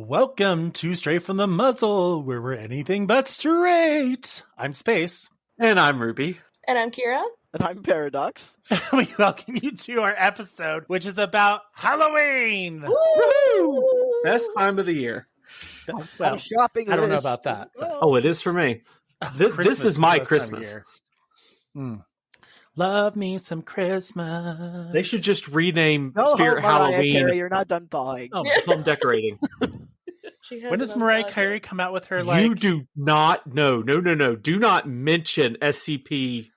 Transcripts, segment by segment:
Welcome to Straight from the Muzzle, where we're anything but straight. I'm Space. And I'm Ruby. And I'm Kyra. And I'm Paradox. We welcome you to our episode, which is about Halloween. Woo! Best time of the year. Well, shopping I don't know list. about that. Oh, it is for me. This is my Christmas. Love me some Christmas. They should just rename No, Spirit Mariah Halloween Carey, you're not done thawing. Oh, film decorating. when does Mariah Carey come out with her, like... You do not, no. Do not mention SCP-1225.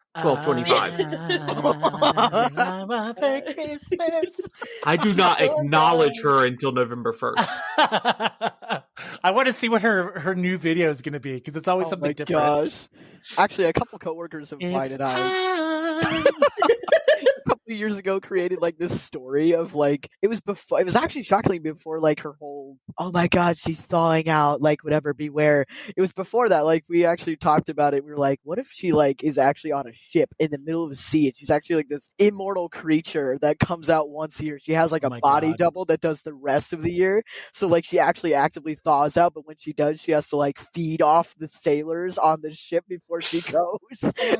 I do not acknowledge her until November 1st. I want to see what her new video is going to be, because it's always something different. Gosh. Actually, a couple coworkers of mine and I a couple of years ago created like this story of like it was actually shockingly before like her whole oh my god she's thawing out like whatever beware. It was before that, like we actually talked about it. We were like, what if she like is actually on a ship in the middle of the sea and she's actually like this immortal creature that comes out once a year. She has like a body double that does the rest of the year, so like she actually actively thaws out, but when she does she has to like feed off the sailors on the ship before she goes.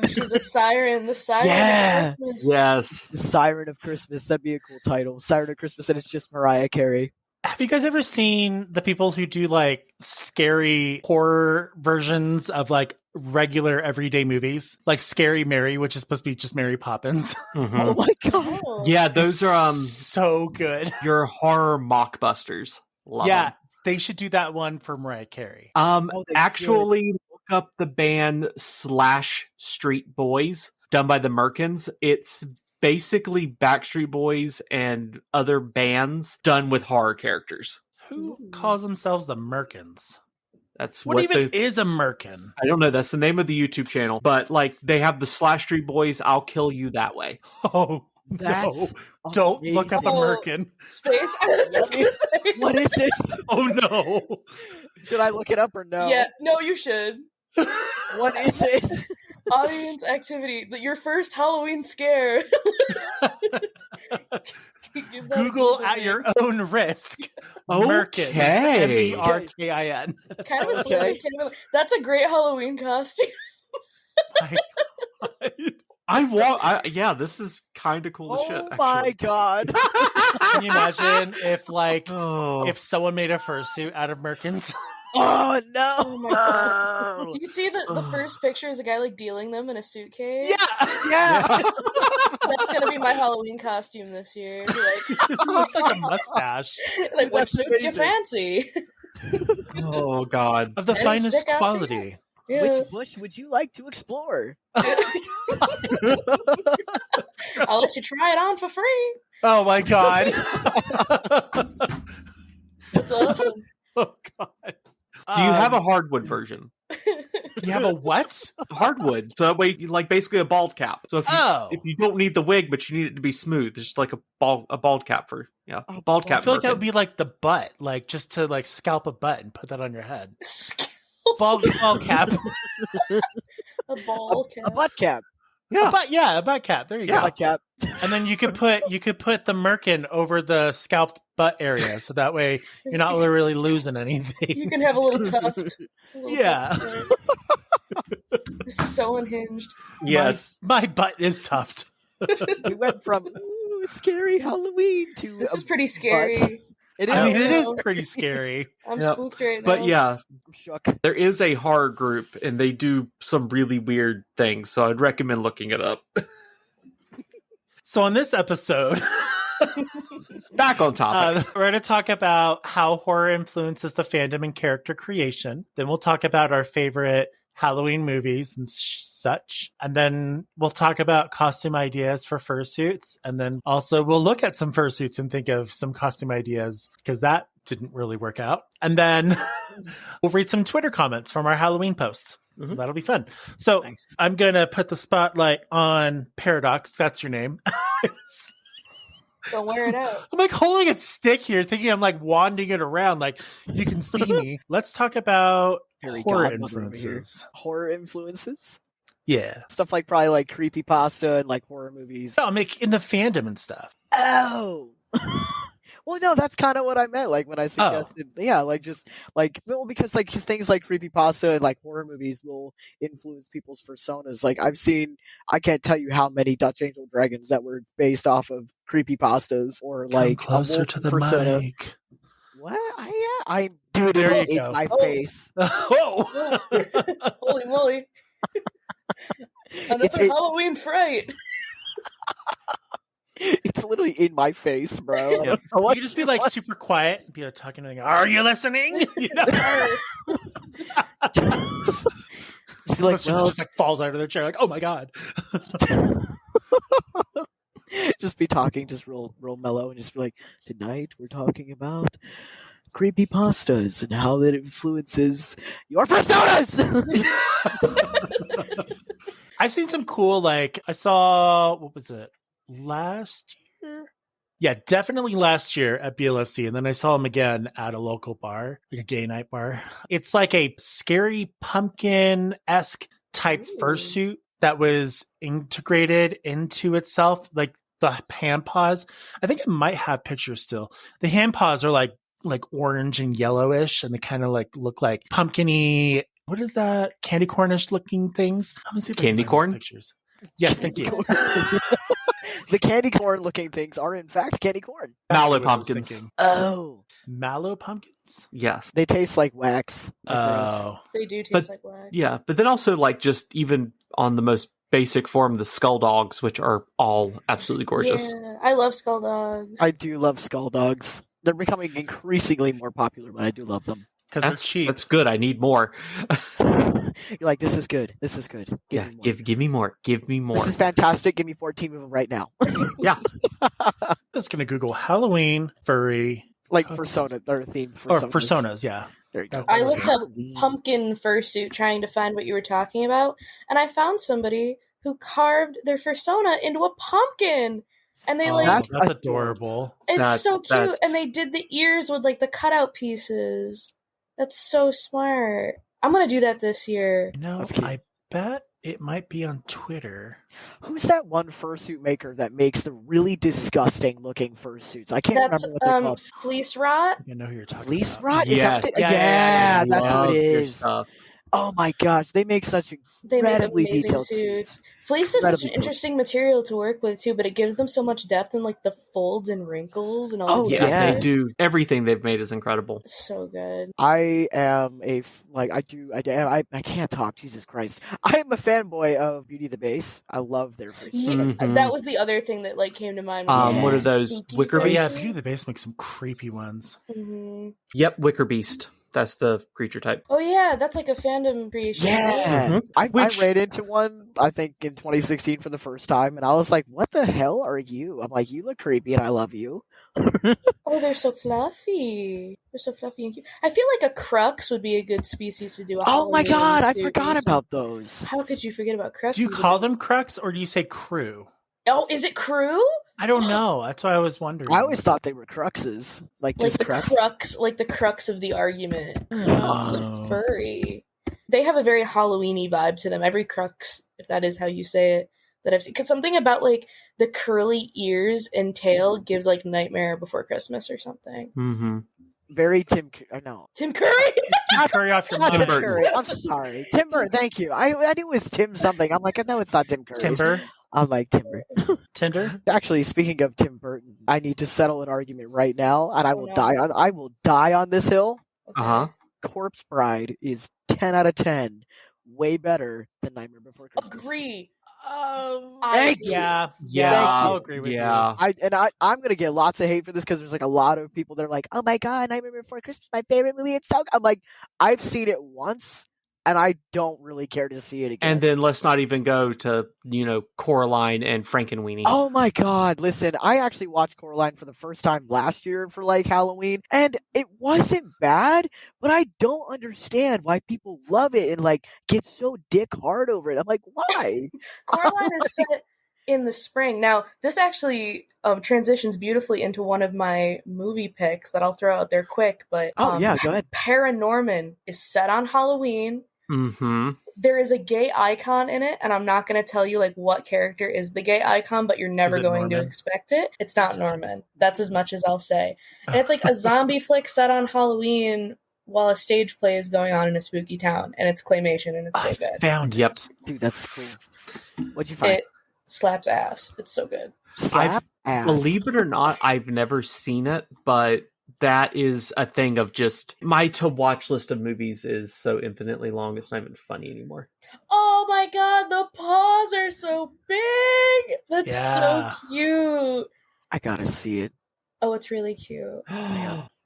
She's a siren, the siren of Christmas. Yes. The Siren of Christmas. That'd be a cool title. Siren of Christmas, and it's just Mariah Carey. Have you guys ever seen the people who do like scary horror versions of like regular everyday movies? Like Scary Mary, which is supposed to be just Mary Poppins. Mm-hmm. Oh my god. Oh. Yeah, those are so good. Your horror mockbusters. Love them. They should do that one for Mariah Carey. Actually look up the band Slash Street Boys, done by the Merkins. It's basically Backstreet Boys and other bands done with horror characters. Who calls themselves the Merkins? That's what even is a Merkin? I don't know. That's the name of the YouTube channel. But like they have the Slash Street Boys, I'll Kill You That Way. Oh, that's don't amazing. look up a Merkin. Space. I was just gonna say. What is it? Oh no. Should I look it up or no? Yeah, no, you should. What is it? Audience activity. Your first Halloween scare. Google at your own risk. Merkin. Okay. Merkin. Kind of a That's a great Halloween costume. Yeah, this is kind of cool as shit. Oh my god. Can you imagine if if someone made a fursuit out of Merkins? Oh no! Oh my god! Do you see the first picture is a guy like dealing them in a suitcase? Yeah. That's gonna be my Halloween costume this year. It looks like a mustache. Like what That's suits you amazing. fancy? Oh god! Of the Any finest stick out quality. Yeah. Which bush would you like to explore? I'll let you try it on for free. Oh my god! That's awesome. Oh god! Do you have a hardwood version? Do you have a what? Hardwood. So that way, like basically a bald cap. So if you don't need the wig, but you need it to be smooth, it's just like a bald cap for bald cap. I feel like that would be like the butt, like just to like scalp a butt and put that on your head. Bald cap. A ball cap. A butt cap. Yeah, a butt cap. There you go. Butt cap. And then you could put the merkin over the scalped butt area, so that way you're not really losing anything. You can have a little tuft. Yeah. This is so unhinged. Yes, my butt is tuft. We went from scary Halloween to this is pretty scary. Butt. It is. I mean, it is pretty scary. I'm spooked right now. but yeah, I'm shook. there is a horror group, and they do some really weird things. So I'd recommend looking it up. So on this episode, back on topic, we're going to talk about how horror influences the fandom and character creation. Then we'll talk about our favorite Halloween movies and such. And then we'll talk about costume ideas for fursuits. And then also we'll look at some fursuits and think of some costume ideas, because that didn't really work out. And then we'll read some Twitter comments from our Halloween post. Mm-hmm. That'll be fun. So nice. I'm going to put the spotlight on Paradox. That's your name. Don't wear it out. I'm like holding a stick here, thinking I'm like wanding it around. Like you can see me. Let's talk about horror influences. Horror influences? Yeah. Stuff like probably like creepypasta and like horror movies. No, I'm like in the fandom and stuff. Oh. Well, no, that's kind of what I meant. Like when I suggested, because like things like creepypasta and like horror movies will influence people's personas. Like I can't tell you how many Dutch Angel Dragons that were based off of creepypastas or like Come closer to the persona. mic. What? I'm doing There it you in go. my Oh. face. Oh. Holy moly! Another It's- Halloween fright. It's literally in my face, bro. I don't know You what could just be like super quiet and be like talking to me. Are you listening? You know? Just be like, well, just like falls out of their chair, like, oh my god. just be talking, just real mellow, and just be like, tonight we're talking about creepypastas and how that influences your personas. I've seen some cool, like, I saw, what was it, last year? Yeah, definitely last year at BLFC. And then I saw him again at a local bar, like a gay night bar. It's like a scary pumpkin-esque type fursuit that was integrated into itself, like the hand paws. I think it might have pictures still. The hand paws are like orange and yellowish, and they kind of like look like pumpkin-y. What is that? Candy cornish looking things. I'm gonna see if I can Candy find those corn? pictures. Yes, thank you. The candy corn looking things are in fact candy corn. Mallow That's what I was pumpkins. thinking. Oh, Mallow pumpkins? Yes. they taste like wax. Like gross. Oh. They do taste But- like wax. Yeah, but then also like just even on the most basic form, the skull dogs, which are all absolutely gorgeous. Yeah, I love skull dogs. I do love skull dogs. They're becoming increasingly more popular, but I do love them. Because they're That's cheap. That's good. I need more. You're like, this is good. This is good. Yeah, me more. give me more. Give me more. This is fantastic. Give me 14 of them right now. I'm just going to Google Halloween furry Like Okay. persona or theme or personas. personas. Yeah. There you go. I looked up Halloween. pumpkin fursuit trying to find what you were talking about, and I found somebody who carved their persona into a pumpkin. And they Oh, like That's that's adorable. adorable. it's so cute. that's- And they did the ears with like the cutout pieces. That's so smart. I'm gonna do that this year. You know, That's cute. I bet it might be on Twitter. Who's that one fursuit maker that makes the really disgusting looking fursuits? I can't That's remember what they're called. Fleece Rot. I know who you're talking Fleece about. rot? Is Yes. that Yeah, that's what Love it your is. stuff. Oh my gosh, they make such They make incredibly amazing detailed suits. Fleece is such Incredibly an cool. interesting material to work with too, but it gives them so much depth in like the folds and wrinkles and all. Oh, the Yeah, yeah. they do. Everything they've made is incredible. So good. I am I can't talk, Jesus Christ. I am a fanboy of Beauty the Base. I love their fursuits. Yeah, Mhm. that was the other thing that like came to mind. when you What are said those, spooky wicker Oh, yeah, beasts? Beauty the Base makes some creepy ones. Mhm. Yep, Wicker Beast. That's the creature type. Oh yeah, that's like a fandom creation. right? Yeah, Mhm. I Which- ran into one, I think, in 2016 for the first time, and I was like, "What the hell are you?" I'm like, "You look creepy, and I love you." Oh, they're so fluffy. They're so fluffy and cute. I feel like a crux would be a good species to do. A Oh my Halloween god, I series. forgot about those. How could you forget about crux? Do you call them Crux or do you say crew? Oh, is it crew? I don't know. That's what I was wondering. I always thought they were cruxes, like Like just the crux. like the crux of the argument. Oh. Furry. They have a very Halloweeny vibe to them. Every crux, if that is how you say it, that I've seen. Because something about like the curly ears and tail gives like Nightmare Before Christmas or something. Mm-hmm. Very no. Tim Curry. Tim Curry off your Not Tim Tim mind. Burton. Curry. I'm sorry. Timber, thank you. I knew it was Tim something. I'm like, no, it's not Tim Curry. Timber? I'm like, Timber. Tinder? Actually, speaking of Tim Burton, I need to settle an argument right now, and I Oh, will no. die on this hill. Uh huh. Corpse Bride is 10 out of 10. Way better than Nightmare Before Christmas. Agree. Thank you. Yeah, Thank I'll you. agree with Yeah. I'm gonna get lots of hate for this because there's like a lot of people that are like, "Oh my god, Nightmare Before Christmas, my favorite movie." It's so. I'm like, I've seen it once, and I don't really care to see it again. And then let's not even go to, Coraline and Frankenweenie. Oh my god, listen, I actually watched Coraline for the first time last year for like Halloween, and it wasn't bad, but I don't understand why people love it and like get so dick hard over it. I'm like, why? Coraline is set in the spring. Now, this actually transitions beautifully into one of my movie picks that I'll throw out there quick. But Oh yeah, go ahead. Paranorman is set on Halloween. Mm-hmm. There is a gay icon in it, and I'm not going to tell you like what character is the gay icon, but you're never going to expect it. It's not Norman. That's as much as I'll say. And it's like a zombie flick set on Halloween while a stage play is going on in a spooky town, and it's claymation, and it's so good. Found Yep. Dude, that's cool. What'd you find? It slaps ass. It's so good. Slap ass. Believe it or not, I've never seen it, but that is a thing of just my to-watch list of movies is so infinitely long, it's not even funny anymore. Oh my god, the paws are so big! That's so cute. I gotta see it. Oh, it's really cute.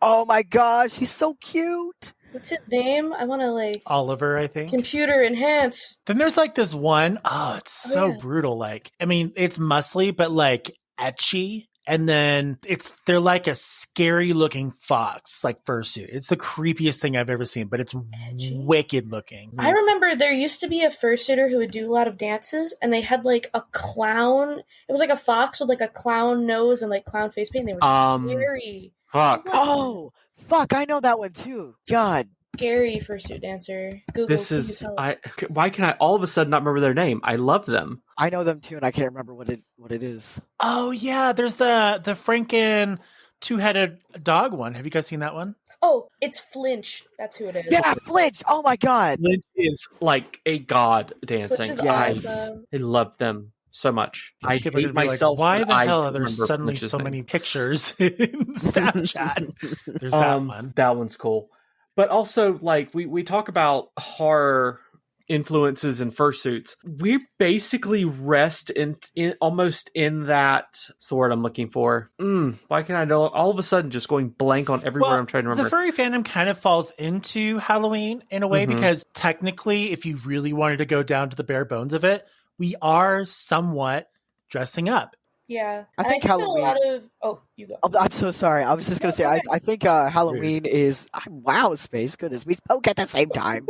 Oh my gosh, he's so cute. What's his name? I want to like Oliver, I think. computer enhance. Then there's like this one. Oh, it's so brutal. Like, I mean, it's muscly, but like etchy. And then they're like a scary looking fox, like fursuit. It's the creepiest thing I've ever seen, but it's wicked looking. I remember there used to be a fursuiter who would do a lot of dances, and they had like a clown. It was like a fox with like a clown nose and like clown face paint. And they were scary. Fuck. Oh, fuck! I know that one too. God. Scary fursuit dancer. Google. This is why can I all of a sudden not remember their name? I love them. I know them too, and I can't remember what it is. Oh yeah, there's the Franken two-headed dog one. Have you guys seen that one? Oh, it's Flinch. That's who it is. Yeah, Flinch. Oh my god. Flinch is like a god dancing. Flinch is awesome. I love them so much. I People are hate gonna be myself. Like, why the hell are there remember suddenly Flinch's so name. many pictures in Snapchat? There's that one. That one's cool. But also, like, we talk about horror influences and fursuits. We basically rest in almost in that sword I'm looking for. Why can I know? All of a sudden just going blank on everywhere I'm trying to remember. The furry fandom kind of falls into Halloween in a way because technically, if you really wanted to go down to the bare bones of it, we are somewhat dressing up. Yeah. I think Halloween. A lot of... Oh, you go. I'm so sorry. I was just going to say, I think Halloween is... Wow, Space. Goodness. We spoke at the same time.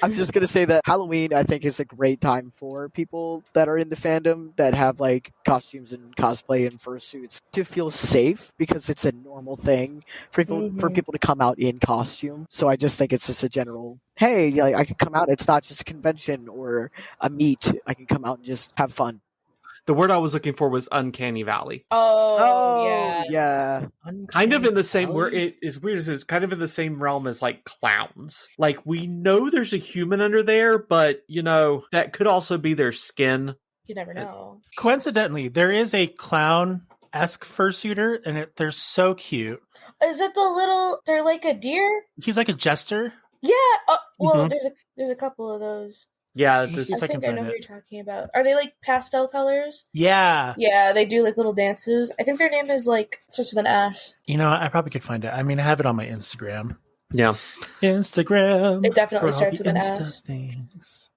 I'm just going to say that Halloween, I think, is a great time for people that are in the fandom that have, like, costumes and cosplay and fursuits to feel safe because it's a normal thing for people to come out in costume. So I just think it's just a general, hey, like, I can come out. It's not just a convention or a meet. I can come out and just have fun. The word I was looking for was uncanny valley. Oh yeah. Kind of in the same where it is weird as it's kind of in the same realm as like clowns. Like we know there's a human under there, but you know, that could also be their skin. You never know. Coincidentally, there is a clown-esque fursuiter, and they're so cute. Is it the little? They're like a deer. He's like a jester. Yeah. Well, there's a couple of those. Yeah, I think I know who you're talking about. Are they like pastel colors? Yeah. Yeah, they do like little dances. I think their name is like starts with an S. You know, I probably could find it. I mean, I have it on my Instagram. Yeah. Instagram. It definitely starts with an S. Things.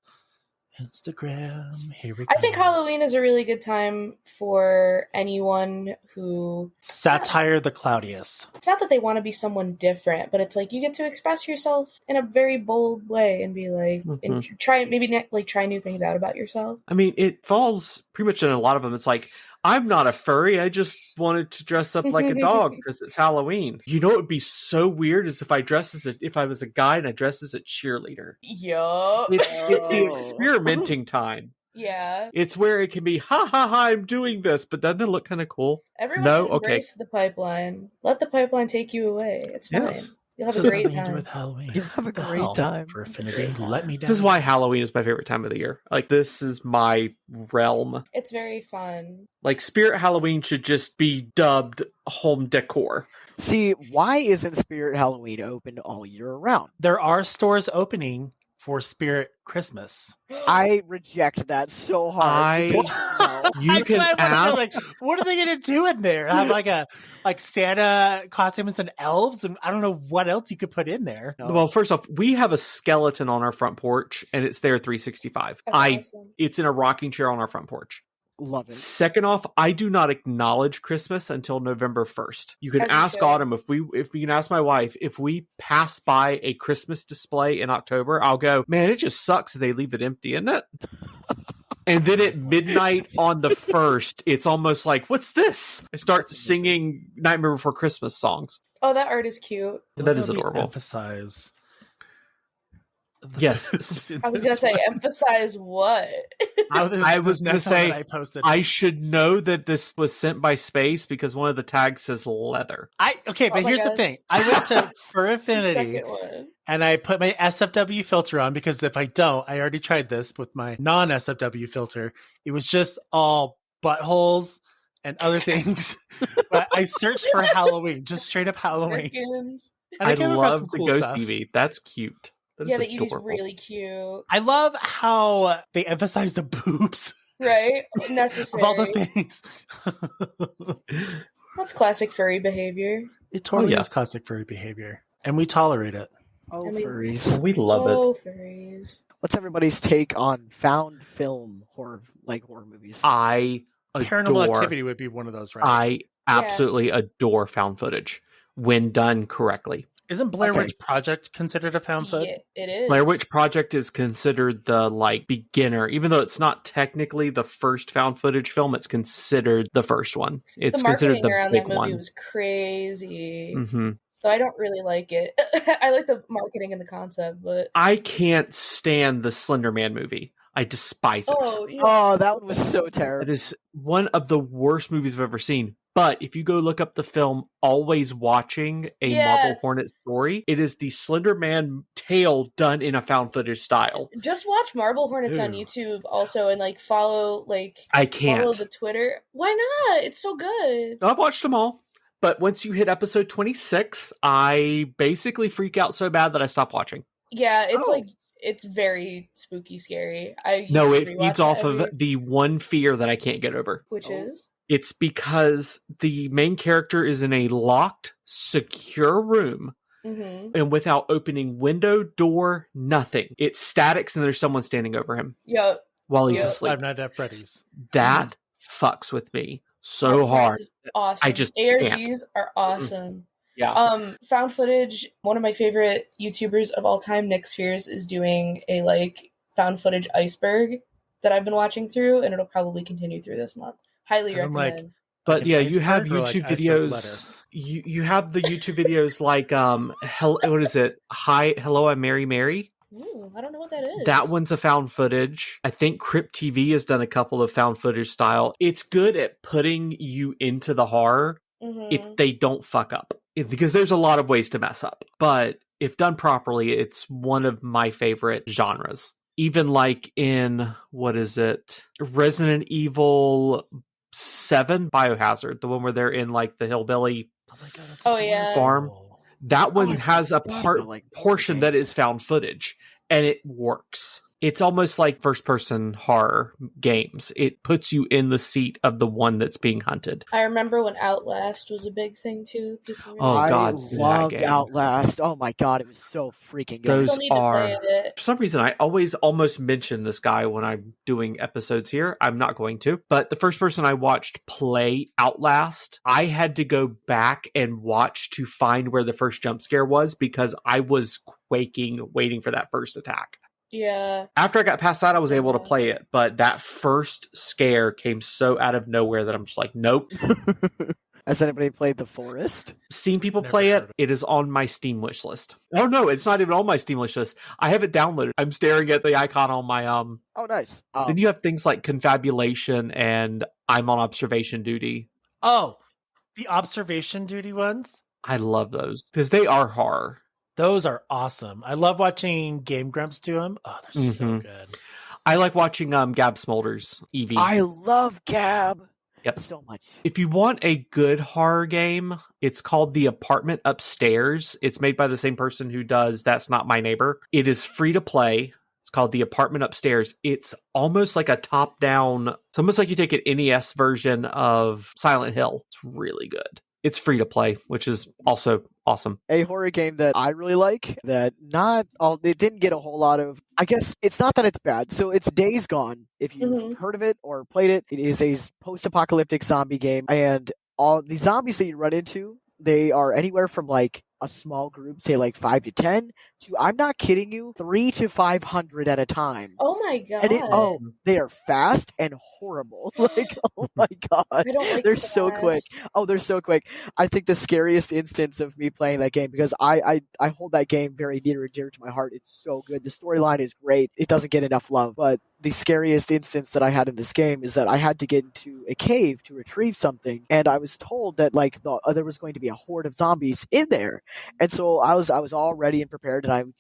Instagram. Here we go. I think Halloween is a really good time for anyone who... Satire the cloudiest. It's not that they want to be someone different, but it's like you get to express yourself in a very bold way and be like, and try new things out about yourself. I mean, it falls pretty much in a lot of them. It's like, I'm not a furry. I just wanted to dress up like a dog because it's Halloween. You know, what would be so weird is if I was a guy and I dressed as a cheerleader. Yup. It's the experimenting time. Yeah. It's where it can be, ha ha ha, I'm doing this, but doesn't it look kind of cool? Everyone should embrace the pipeline. Let the pipeline take you away. It's fine. Yes. You'll have a great time. With Halloween. You'll have a great time. For Affinity, let me down. This is why Halloween is my favorite time of the year. Like, this is my realm. It's very fun. Like, Spirit Halloween should just be dubbed home decor. See, why isn't Spirit Halloween open all year round? There are stores opening for Spirit Christmas. I reject that so hard. You can ask. Like, what are they going to do in there? Have like Santa costumes and elves, and I don't know what else you could put in there. No. Well, first off, we have a skeleton on our front porch, and it's there 365. Awesome. It's in a rocking chair on our front porch. Love it. Second off, I do not acknowledge Christmas until November 1st. You can ask Autumn if we can ask my wife if we pass by a Christmas display in October, I'll go, man, it just sucks that they leave it empty, isn't it? And then at midnight on the 1st, it's almost like, what's this? I start singing Nightmare Before Christmas songs. Oh, that art is cute. That is adorable. Emphasize Yes. I was gonna say, emphasize what? I was gonna say, I posted. I should know that this was sent by space because one of the tags says leather. But my here's the God. thing. I went to For The Affinity second one. and I put my SFW filter on because if I don't, I already tried this with my non-SFW filter. It was just all buttholes and other things. But I searched for Halloween, just straight up Halloween. Merkins. And I came across love some the cool ghost stuff. Eevee. That's cute. That Yeah, is the Eevee's adorable. really cute. I love how they emphasize the boobs Right? of Necessary. all the things. That's classic furry behavior. It totally yeah. is classic furry behavior. And we tolerate it. Oh, I mean- furries. We love it. Oh, furries. What's everybody's take on found film horror movies? I Paranormal adore. Activity would be one of those, right? I absolutely adore found footage when done correctly. Isn't Blair Okay. Witch Project considered a found foot? Yeah, it is. Blair Witch Project is considered the beginner, even though it's not technically the first found footage film. It's considered the first one. It's the considered marketing the around big that movie one. was crazy. hmm Though I don't really like it. I like the marketing and the concept, but I can't stand the Slender Man movie. I despise it. oh, yeah. Oh, that one was so It terrible. is one of the worst movies I've ever seen. But if you go look up the film Always Watching a Yeah. Marble Hornet Story, it is the Slender Man tale done in a found footage style. Just watch Marble Hornets on Ew. YouTube also, and follow I follow can't. the Twitter. Why not? It's so good. I've watched them all. But once you hit episode 26, I basically freak out so bad that I stop watching. Yeah, it's Oh. it's very spooky, scary. I No, used it to rewatch feeds off every- of the one fear that I can't get over. which Oh. is It's because the main character is in a locked, secure room, mm-hmm. and without opening window, door, nothing. It statics and there's someone standing over him Yep. while he's Yeah. asleep. Five Nights at Freddy's. That fucks with me so hard. It's awesome. I just ARGs are awesome. Yeah. Found footage. One of my favorite YouTubers of all time, Nick Spheres, is doing a found footage iceberg that I've been watching through, and it'll probably continue through this month. Highly As in, recommend. But Like yeah, an you have iceberg or like YouTube iceberg videos. lettuce? You have the YouTube videos like what is it? Hi, hello, I'm Mary. Ooh, I don't know what that is. That one's a found footage. I think Crypt TV has done a couple of found footage style. It's good at putting you into the horror Mhm. if they don't fuck up. Because there's a lot of ways to mess up. But if done properly, it's one of my favorite genres. Even like in, what is it? Resident Evil 7 Biohazard, the one where they're in the hillbilly. Oh my god, that's Oh, yeah. Farm. That one I has a forgot part about, like, portion okay. that is found footage, and it works. It's almost like first-person horror games. It puts you in the seat of the one that's being hunted. I remember when Outlast was a big thing too. People really Oh, liked God, I that loved game. Outlast. Oh my god, it was so freaking good. it. I Those still need to play are- it. For some reason, I always almost mention this guy when I'm doing episodes here. I'm not going to. But the first person I watched play Outlast, I had to go back and watch to find where the first jump scare was because I was quaking waiting for that first attack. Yeah. After I got past that, I was able to play it, but that first scare came so out of nowhere that I'm just like, nope. Has anybody played The Forest? Seen people Never play heard it. of It is on my Steam wish list. Oh no, it's not even on my Steam wish list. I have it downloaded. I'm staring at the icon on my Oh, nice. Then you have things like Confabulation and I'm on Observation Duty. Oh, the observation duty ones? I love those because they are horror. Those are awesome. I love watching Game Grumps do them. Oh, they're so Mhm. good. I like watching Gab Smolders Eevee. I love Gab. Yep. So much. If you want a good horror game, it's called The Apartment Upstairs. It's made by the same person who does That's Not My Neighbor. It is free to play. It's called The Apartment Upstairs. It's almost like a top-down, it's almost like you take an NES version of Silent Hill. It's really good. It's free to play, which is also awesome. A horror game that I really like that it didn't get a whole lot of, I guess it's not that it's bad. So it's Days Gone. If you've Mhm. heard of it or played it, it is a post-apocalyptic zombie game. And all the zombies that you run into, they are anywhere from a small group, say 5 to 10, to, I'm not kidding you, 300 to 500 at a time. Oh my god. And they are fast and horrible. Like, oh my god. I don't like They're fast. so quick. Oh, they're so quick. I think the scariest instance of me playing that game, because I hold that game very near and dear to my heart. It's so good. The storyline is great. It doesn't get enough love. But the scariest instance that I had in this game is that I had to get into a cave to retrieve something, and I was told that like there was going to be a horde of zombies in there. And so I was all ready and prepared, and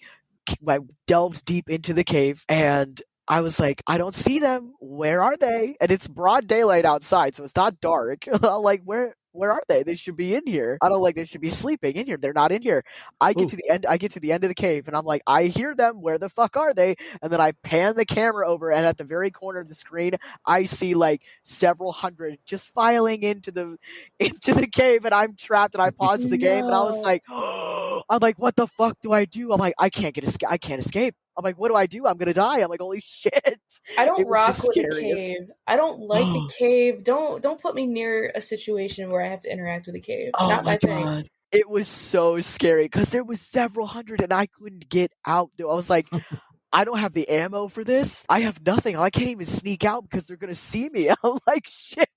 I delved deep into the cave, and I was like, I don't see them. Where are they? And it's broad daylight outside, so it's not dark. I'm like, where are they? They should be in here. I don't like they should be sleeping in here. They're not in here. I get to the end of the cave, and I'm like, I hear them. Where the fuck are they? And then I pan the camera over, and at the very corner of the screen, I see like several hundred just filing into the cave, and I'm trapped, and I paused the game, and I was like, I'm like, what the fuck do I do? I'm like, I can't escape. I'm like, what do I do? I'm gonna die. I'm like, holy shit. I don't rock with a cave. I don't like a cave. Don't put me near a situation where I have to interact with a cave. Not my thing. It was so scary because there was several hundred and I couldn't get out. I was like, I don't have the ammo for this. I have nothing. I can't even sneak out because they're going to see me. I'm like, shit.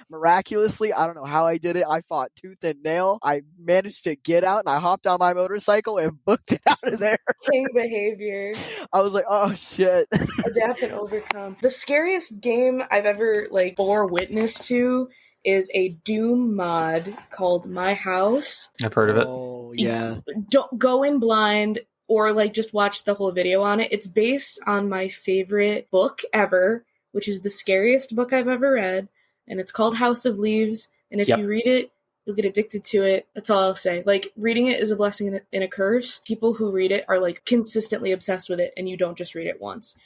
Miraculously, I don't know how I did it. I fought tooth and nail. I managed to get out, and I hopped on my motorcycle and booked it out of there. King behavior. I was like, oh, shit. Adapt and overcome. The scariest game I've ever bore witness to is a Doom mod called My House. I've heard of it. Oh, yeah. Don't go in blind, or just watch the whole video on it. It's based on my favorite book ever, which is the scariest book I've ever read, and it's called House of Leaves. And if you read it, you'll get addicted to it. That's all I'll say. Reading it is a blessing and a curse. People who read it are consistently obsessed with it, and you don't just read it once.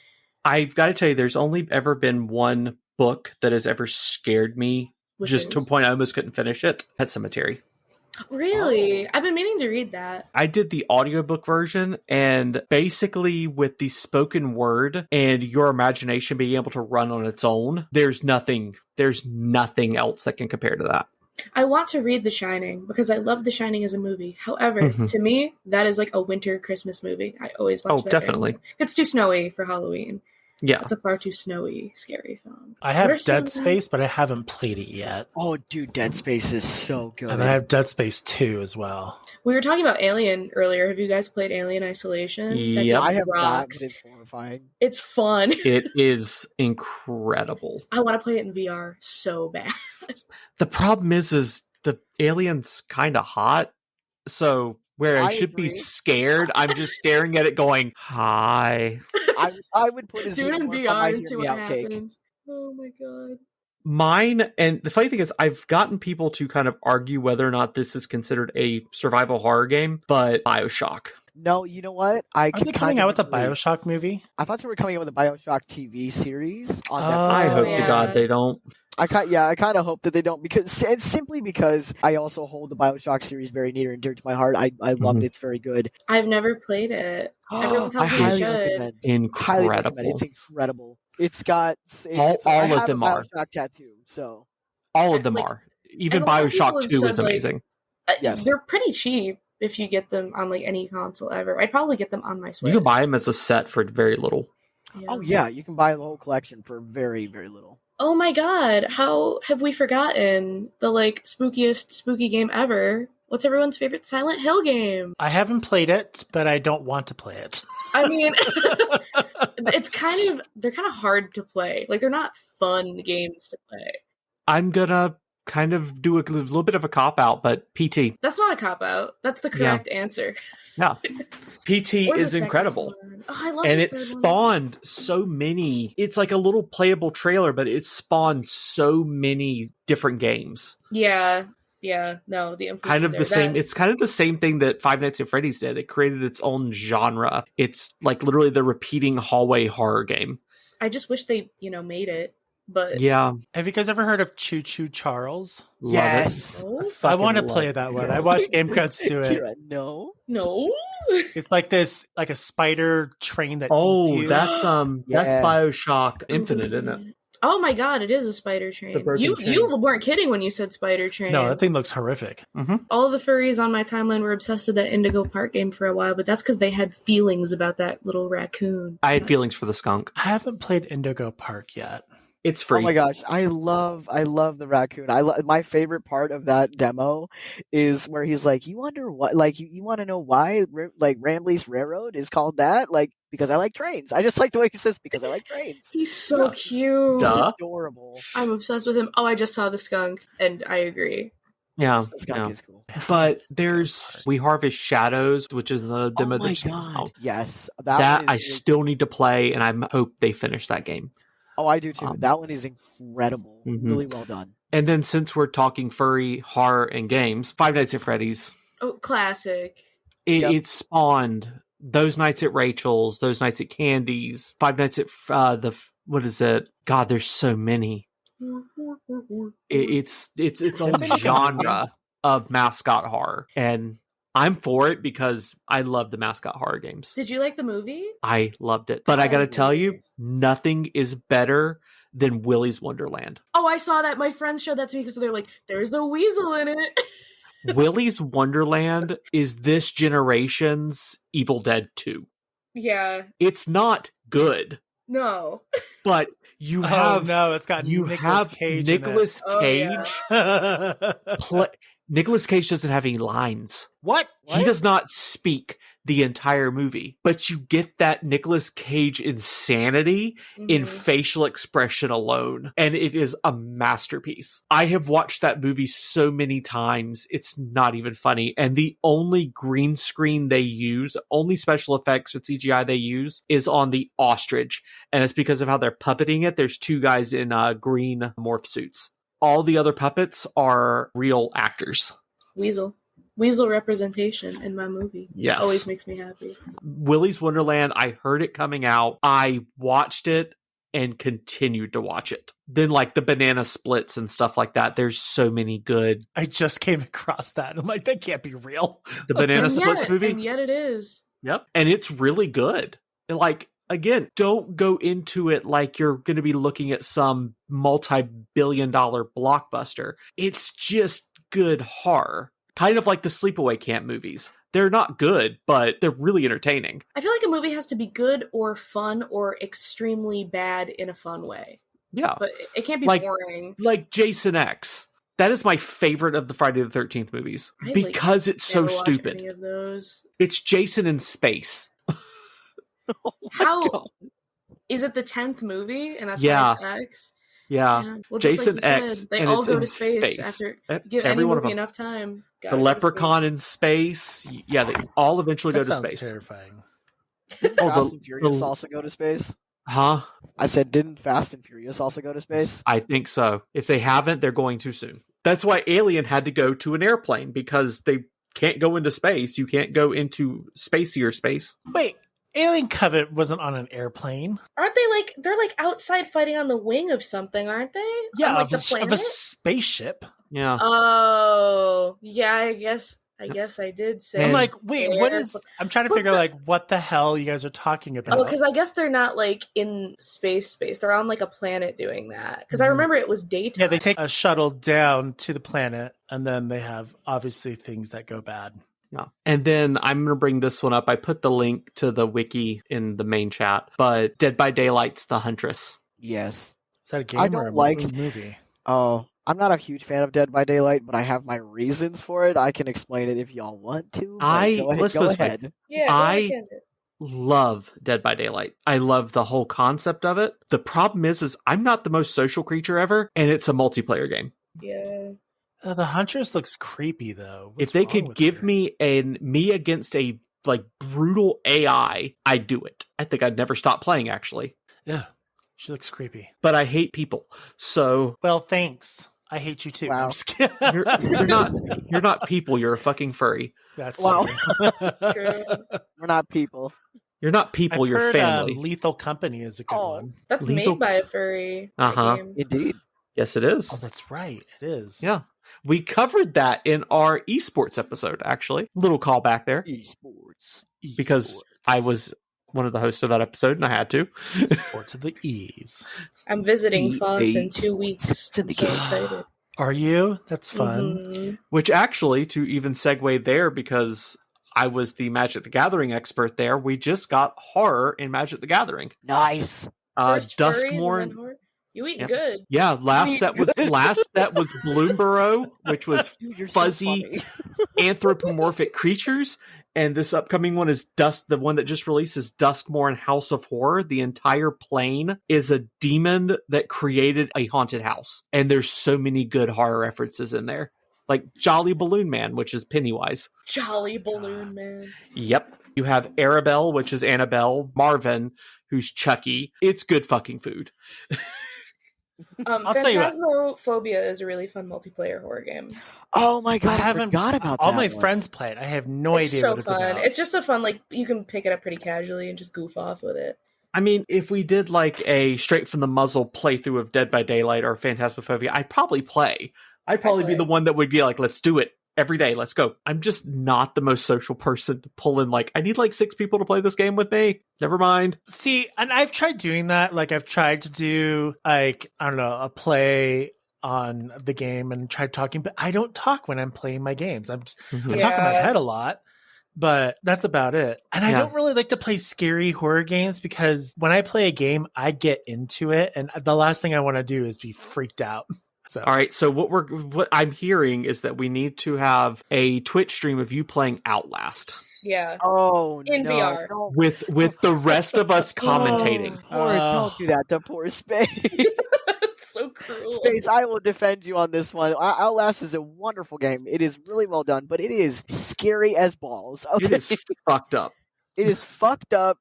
I've got to tell you, there's only ever been one book that has ever scared me, to a point I almost couldn't finish it. Pet Sematary. Really? I've been meaning to read that. I did the audiobook version, and basically with the spoken word and your imagination being able to run on its own, there's nothing else that can compare to that. I want to read The Shining because I love The Shining as a movie. However, to me, that is a winter Christmas movie. I always watch that. Oh, definitely. It's too snowy for Halloween. Yeah. It's a far too snowy, scary film. I have Dead Space, but I haven't played it yet. Oh, dude, Dead Space is so good. And I have Dead Space 2 as well. We were talking about Alien earlier. Have you guys played Alien Isolation? Yeah, I have not, but it's horrifying. It's fun. It is incredible. I want to play it in VR so bad. The problem is the alien's kind of hot, so where I should be scared, I'm just staring at it going, hi. I would put a do it in VR and see what happens. Oh my god. Mine, and the funny thing is, I've gotten people to kind of argue whether or not this is considered a survival horror game, but BioShock. No, you know what? Are they coming out with a BioShock movie? I thought they were coming out with a BioShock TV series on Netflix. I hope to God they don't. I kind of hope that they don't, simply because I also hold the BioShock series very near and dear to my heart. I love it. It's very good. I've never played it. Everyone tells me I should. Incredible. It's incredible. It's got all of them are BioShock tattoo. So all of them are. Even BioShock 2 is amazing. Yes, they're pretty cheap if you get them on any console ever. I'd probably get them on my Switch. You can buy them as a set for very little. Yeah. Oh yeah, you can buy the whole collection for very, very little. Oh my god, how have we forgotten the spookiest spooky game ever? What's everyone's favorite Silent Hill game? I haven't played it, but I don't want to play it. I mean, they're kind of hard to play. They're not fun games to play. I'm gonna kind of do a little bit of a cop-out, but PT. That's not a cop-out. That's the correct answer. Yeah. PT is incredible. Oh, I love and it spawned so many. It's like a little playable trailer, but it spawned so many different games. Yeah. No, the kind of the same. It's kind of the same thing that Five Nights at Freddy's did. It created its own genre. It's literally the repeating hallway horror game. I just wish they, made it. But yeah. Have you guys ever heard of Choo Choo Charles? Yes. I want to play that one. I watched Game Cuts do it. No. It's like a spider train that eats you. That's BioShock Infinite, isn't it? Oh my god, it is a spider train. You weren't kidding when you said spider train. No, that thing looks horrific. Mm-hmm. All the furries on my timeline were obsessed with that Indigo Park game for a while, but that's because they had feelings about that little raccoon. I had feelings for the skunk. I haven't played Indigo Park yet. It's free. Oh my gosh, I love the raccoon. My favorite part of that demo is where he's like, "You wonder what? Like, you want to know why? Like, Rambley's Railroad is called that? Like, because I like trains. I just like the way he says because I like trains. He's so cute. Duh. He's adorable. I'm obsessed with him. Oh, I just saw the skunk, and I agree. Yeah, The skunk is cool. but there's We Harvest Shadows, which is the demo. Oh my that's god, out. yes, That one I is still need to play, and I hope they finish that game. Oh, I do too. That one is incredible. Mhm. Really well done. And then since we're talking furry, horror, and games, Five Nights at Freddy's. Oh, classic. It spawned those nights at Rachel's, those nights at Candy's, Five Nights at what is it? God, there's so many. It's a genre of mascot horror, and I'm for it because I love the mascot horror games. Did you like the movie? I loved it, but I gotta tell you, nothing is better than Willy's Wonderland. Oh, I saw that. My friends showed that to me because they're like, "There's a weasel in it." Willy's Wonderland is this generation's Evil Dead 2. Yeah. It's not good, No. but you have it's got Nicolas Cage. Nicolas Cage. Nicolas Cage doesn't have any lines. What? He does not speak the entire movie, but you get that Nicolas Cage insanity in facial expression alone, and it is a masterpiece. I have watched that movie so many times, it's not even funny, and the only green screen they use, only special effects or CGI they use, is on the ostrich, and it's because of how they're puppeting it. There's two guys in green morph suits. All the other puppets are real actors. Weasel representation in my movie. Yes. Always makes me happy. Willy's Wonderland, I heard it coming out. I watched it and continued to watch it. Then like the banana splits and stuff like that. There's so many good. I just came across that. I'm like, that can't be real. The banana splits movie? And yet it is. Yep. And it's really good. And like, again, don't go into it like you're going to be looking at some multi-billion-dollar blockbuster. It's just good horror. Kind of like the Sleepaway Camp movies. They're not good, but they're really entertaining. I feel like a movie has to be good or fun or extremely bad in a fun way. Yeah. But it can't be like, boring. Like Jason X. That is my favorite of the Friday the 13th movies. Because it's so stupid. Any of those. It's Jason in space. How is it the 10th movie? And that's why it's X? Yeah. Well, Jason like X. Said, they all go to space after give any movie enough time. The Leprechaun in space. Yeah, they all eventually go to space. Terrifying. Didn't Fast and Furious also go to space? Huh? I said, didn't Fast and Furious also go to space? I think so. If they haven't, they're going too soon. That's why Alien had to go to an airplane, because they can't go into space. You can't go into spacier space. Wait. Alien Covenant wasn't on an airplane. Aren't they they're outside fighting on the wing of something, aren't they? Yeah, on, of a spaceship. Yeah. Oh, yeah, I guess I did say. I'm like, wait, what is... I'm trying to figure what the hell you guys are talking about. Oh, because I guess they're not in space. They're on a planet doing that. Because I remember it was daytime. Yeah, they take a shuttle down to the planet, and then they have, obviously, things that go bad. Yeah. And then I'm going to bring this one up. I put the link to the wiki in the main chat, but Dead by Daylight's The Huntress. Yes. Is that a game or a movie? Oh, I'm not a huge fan of Dead by Daylight, but I have my reasons for it. I can explain it if y'all want to. Go ahead. Yeah, I love Dead by Daylight. I love the whole concept of it. The problem is I'm not the most social creature ever, and it's a multiplayer game. Yeah. The Huntress looks creepy, though. If they could give me me against a brutal AI, I'd do it. I think I'd never stop playing, actually. Yeah, she looks creepy. But I hate people, so... Well, thanks. I hate you too. Wow. I'm just kidding. You're not people. You're a fucking furry. That's wow. True. We're not people. You're not people. I've you're heard, family. Lethal Company is a good one. That's made by a furry. Game. Indeed. Yes, it is. Oh, that's right. It is. Yeah. We covered that in our esports episode, actually. Little callback there. Esports. Because I was one of the hosts of that episode, and I had to. Sports of the E's. I'm visiting The Foss in eight 2 weeks. in I'm the so game. excited. Are you? That's fun. Mhm. Which actually, to even segue there, because I was the Magic the Gathering expert there, we just got horror in Magic the Gathering. Nice. First furries and Duskmorn. then horror. You eating Yep. good. Yeah, last Eat set was Bloomborough, which was Dude, you're fuzzy so funny. anthropomorphic creatures. And this upcoming one is the one that just released is Duskmorn House of Horror. The entire plane is a demon that created a haunted house. And there's so many good horror references in there. Like Jolly Balloon Man, which is Pennywise. Jolly Balloon Man. Yep. You have Arabelle, which is Annabelle. Marvin, who's Chucky. It's good fucking food. I'll tell you what. Phantasmophobia is a really fun multiplayer horror game. Oh my god, I haven't- forgot about All that my one. friends play it. I have no It's idea so what it's fun. about. It's just a fun, like, you can pick it up pretty casually and just goof off with it. I mean, if we did like a straight from the muzzle playthrough of Dead by Daylight or Phantasmophobia, I'd probably play. I'd probably be play. the one that would be like, let's do it every day. Let's go. I'm just not the most social person to pull in, like, I need like 6 people to play this game with me. Never mind. See, and I've tried doing that. Like, I've tried to do, like, I don't know, a play on the game and tried talking, but I don't talk when I'm playing my games. I talk in my Yeah. head a lot, but that's about it. And I Yeah. don't really like to play scary horror games because when I play a game, I get into it, and the last thing I want to do is be freaked out. So, All right. So what I'm hearing is that we need to have a Twitch stream of you playing Outlast Yeah. Oh In no! VR. Don't, with the rest of us commentating. don't do that to poor Space. It's so cruel. Space, I will defend you on this one. Outlast is a wonderful game. It is really well done, but it is scary as balls. Okay, It is fucked up. It is fucked up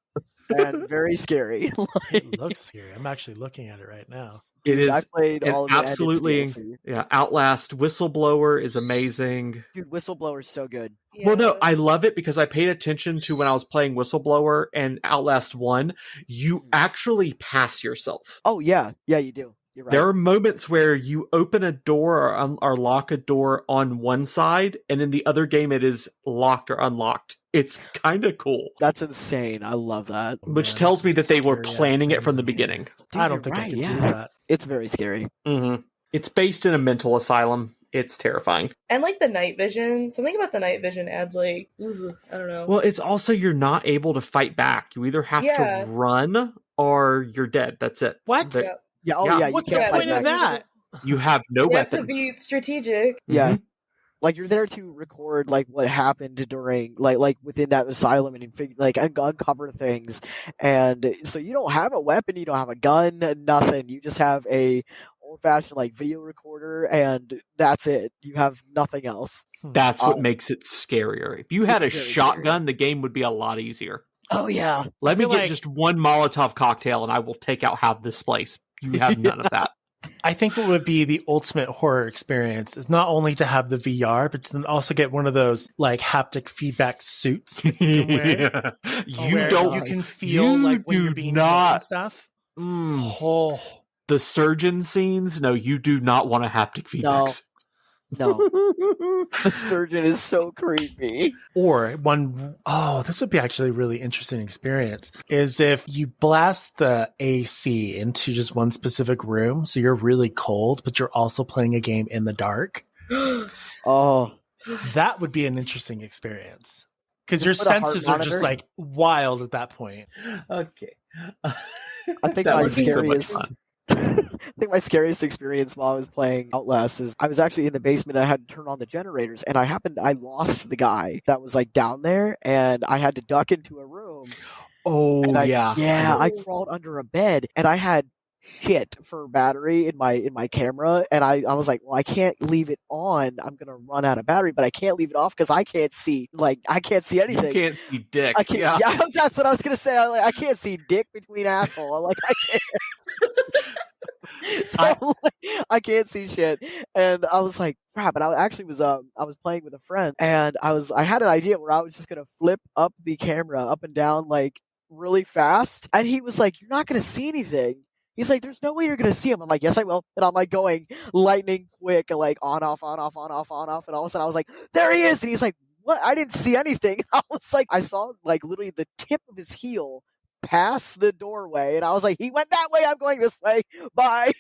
and very scary. it looks scary. I'm actually looking at it right now. It is I played an all of it. absolutely- And it's DLC. Yeah, Outlast Whistleblower is amazing. Dude, Whistleblower is so good. Yeah. Well, no, I love it because I paid attention to when I was playing Whistleblower and Outlast 1. You actually pass yourself. Oh yeah, you do. You're right. There are moments where you open a door or lock a door on one side, and in the other game it is locked or unlocked. It's kind of cool, That's insane. I love that. which Man, tells me that they were scary-ass planning it from things the in here. beginning. Dude, I don't you're think I right, could do yeah. that. It's very scary. It's based in a mental asylum. It's terrifying. And like the night vision, something about the night vision adds like, ooh, I don't know. Well, it's also you're not able to fight back. You either have Yeah. to run or you're dead. That's it. What? But Yeah. Yeah. Oh Yeah. yeah. You What's can't the fight point of back. that? you have no you have weapon. to be strategic. Yeah. Mhm. Like you're there to record like what happened during like within that asylum and uncover things, and so you don't have a weapon, you don't have a gun, nothing. You just have a old fashioned like video recorder, and that's it. You have nothing else. That's what Oh. makes it scarier. If you had a It's very shotgun, the game would be a lot easier. Oh yeah. Let me feel get like- just one Molotov cocktail and I will take out half this place. You have none of that. I think what would be the ultimate horror experience is not only to have the VR, but to then also get one of those like haptic feedback suits. You where don't. you can feel you like when do you're being not- hit and stuff. Mm. Oh, The surgeon scenes? No, you do not want a haptic feedback. No. The surgeon is so creepy. or one, oh, this would be actually a really interesting experience is if you blast the AC into just one specific room. So you're really cold, but you're also playing a game in the dark. Oh. That would be an interesting experience because your Just put a heart senses are just monitor. like wild at that point. Okay. I think That my would be so much scariest fun. I think my scariest experience while I was playing Outlast is I was actually in the basement and I had to turn on the generators, and I lost the guy that was like down there, and I had to duck into a room. Oh, And I yeah. I crawled under a bed, and I had shit for battery in my camera, and I was like, well, I can't leave it on. I'm gonna run out of battery, but I can't leave it off because I can't see You anything. can't see dick. I can't. Yeah. Yeah, that's what I was gonna say. I can't see dick between asshole. I'm like, I can't. So I can't see shit, and I was like, crap. And I actually was I was playing with a friend, and I had an idea where I was just gonna flip up the camera up and down like really fast, and he was like, "You're not gonna see anything." He's like, "There's no way you're gonna see him." I'm like, "Yes, I will." And I'm like going lightning quick, and like on off, on off, on off, on off, and all of a sudden I was like, "There he is!" And he's like, "What? I didn't see anything." I was like, I saw like literally the tip of his heel past the doorway, and I was like, he went that way, I'm going this way. Bye.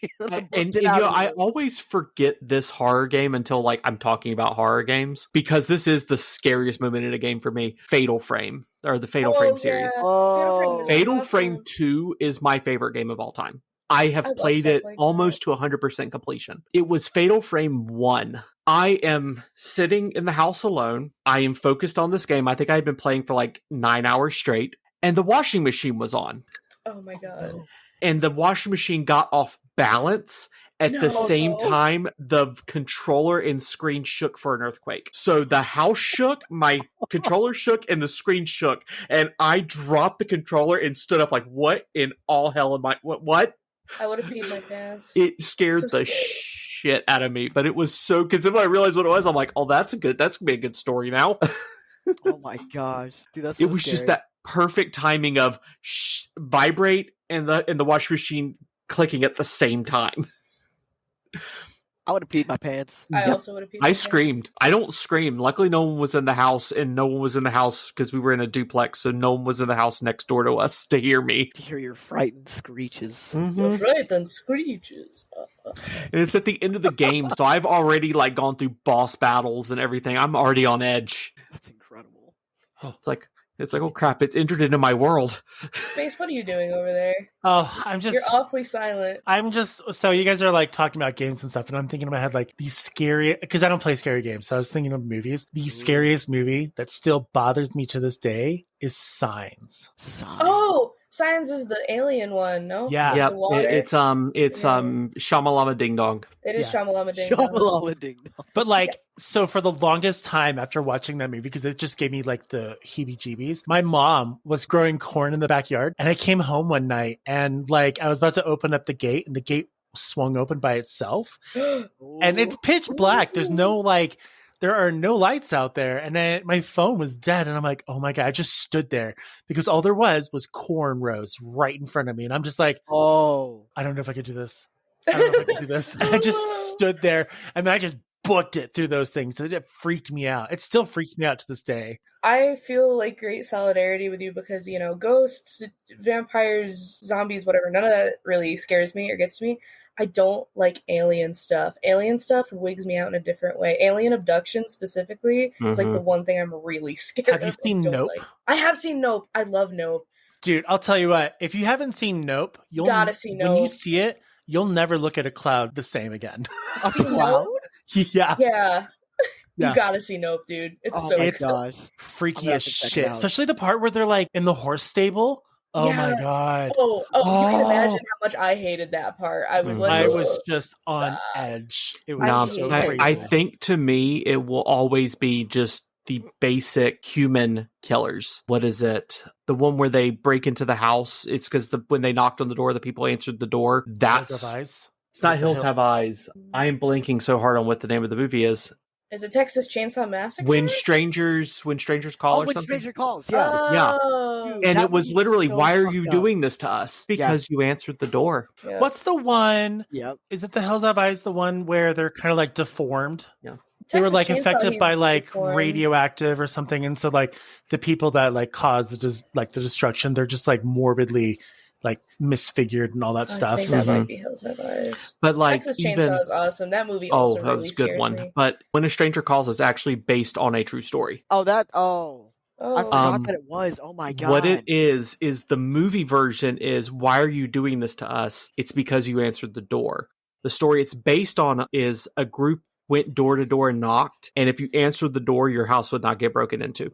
And I always forget this horror game until like I'm talking about horror games, because this is the scariest moment in a game for me. Fatal Frame, or the Fatal Frame series. Oh. Fatal Frame 2 is my favorite game of all time. I have played it almost to 100% completion. It was Fatal Frame 1. I am sitting in the house alone. I am focused on this game. I think I had been playing for like 9 hours straight, and the washing machine was on. Oh my god. And the washing machine got off balance. At the same time, the controller and screen shook for an earthquake. So the house shook, my controller shook, and the screen shook. And I dropped the controller and stood up like, what in all hell am I? What? I would have peed my pants. It scared the shit out of me. But it was so, because when I realized what it was, I'm like, oh, that's going to be a good story now. Oh my gosh. Dude, that's so it was scary. Just that perfect timing of vibrate and the washing machine clicking at the same time. I would have peed my pants. I also would have peed my pants. Screamed. I don't scream. Luckily, no one was in the house, and no one was in the house because we were in a duplex, so no one was in the house next door to us to hear me. To hear your frightened screeches. Mm-hmm. Your frightened screeches. And it's at the end of the game, so I've already like gone through boss battles and everything. I'm already on edge. That's incredible. It's like, oh crap, it's entered into my world. Space, what are you doing over there? Oh, You're awfully silent. So you guys are like talking about games and stuff, and I'm thinking in my head like these scary, because I don't play scary games, so I was thinking of movies. The scariest movie that still bothers me to this day is Signs. Oh, Signs is the alien one, no? Yeah. It's Shamalama Ding Dong. It is Shamalama Ding Dong. Shamalama Ding Dong. But like, so for the longest time after watching that movie, because it just gave me like the heebie-jeebies, my mom was growing corn in the backyard, and I came home one night and like I was about to open up the gate, and the gate swung open by itself, and it's pitch black. There are no lights out there, and my phone was dead, and I'm like, oh my god, I just stood there because all there was corn rows right in front of me, and I'm just like, oh, I don't know if I could do this. And I just stood there, and then I just booked it through those things. It freaked me out. It still freaks me out to this day. I feel like great solidarity with you because, ghosts, vampires, zombies, whatever, none of that really scares me or gets to me. I don't like alien stuff. Alien stuff wigs me out in a different way. Alien abduction specifically is like the one thing I'm really scared of. Have you seen Nope? I have seen Nope. I love Nope. Dude, I'll tell you what. If you haven't seen Nope, you'll gotta see Nope. When you see it, you'll never look at a cloud the same again. A cloud? Yeah. Yeah. You gotta see Nope, dude. It's gosh. Freaky as shit. Especially the part where they're like in the horse stable. Oh my god. Oh, you can imagine how much I hated that part. I was like, I was just on edge. It was so crazy. I think to me it will always be just the basic human killers. What is it? The one where they break into the house. It's because when they knocked on the door, the people answered the door. That's Hills Have Eyes. It's not Hills Have Eyes. I am blanking so hard on what the name of the movie is. Is it Texas Chainsaw Massacre? When strangers call or something? When Stranger Calls, yeah. Oh. And it was literally, why are you doing this to us? Because you answered the door. Yeah. What's the one? Yep. Is it the Hills Have Eyes, the one where they're kind of like deformed? Yeah. They were like infected by like radioactive or something, and so like the people that like cause the destruction, they're just like morbidly like misfigured and all that stuff. I think that might be Hills Have Eyes. But like Texas Chainsaw is awesome. That movie also that really was a good scares one. me. But When a Stranger Calls is actually based on a true story. I forgot that it was. Oh my god. What it is the movie version is, why are you doing this to us? It's because you answered the door. The story it's based on is a group went door to door and knocked, and if you answered the door, your house would not get broken into.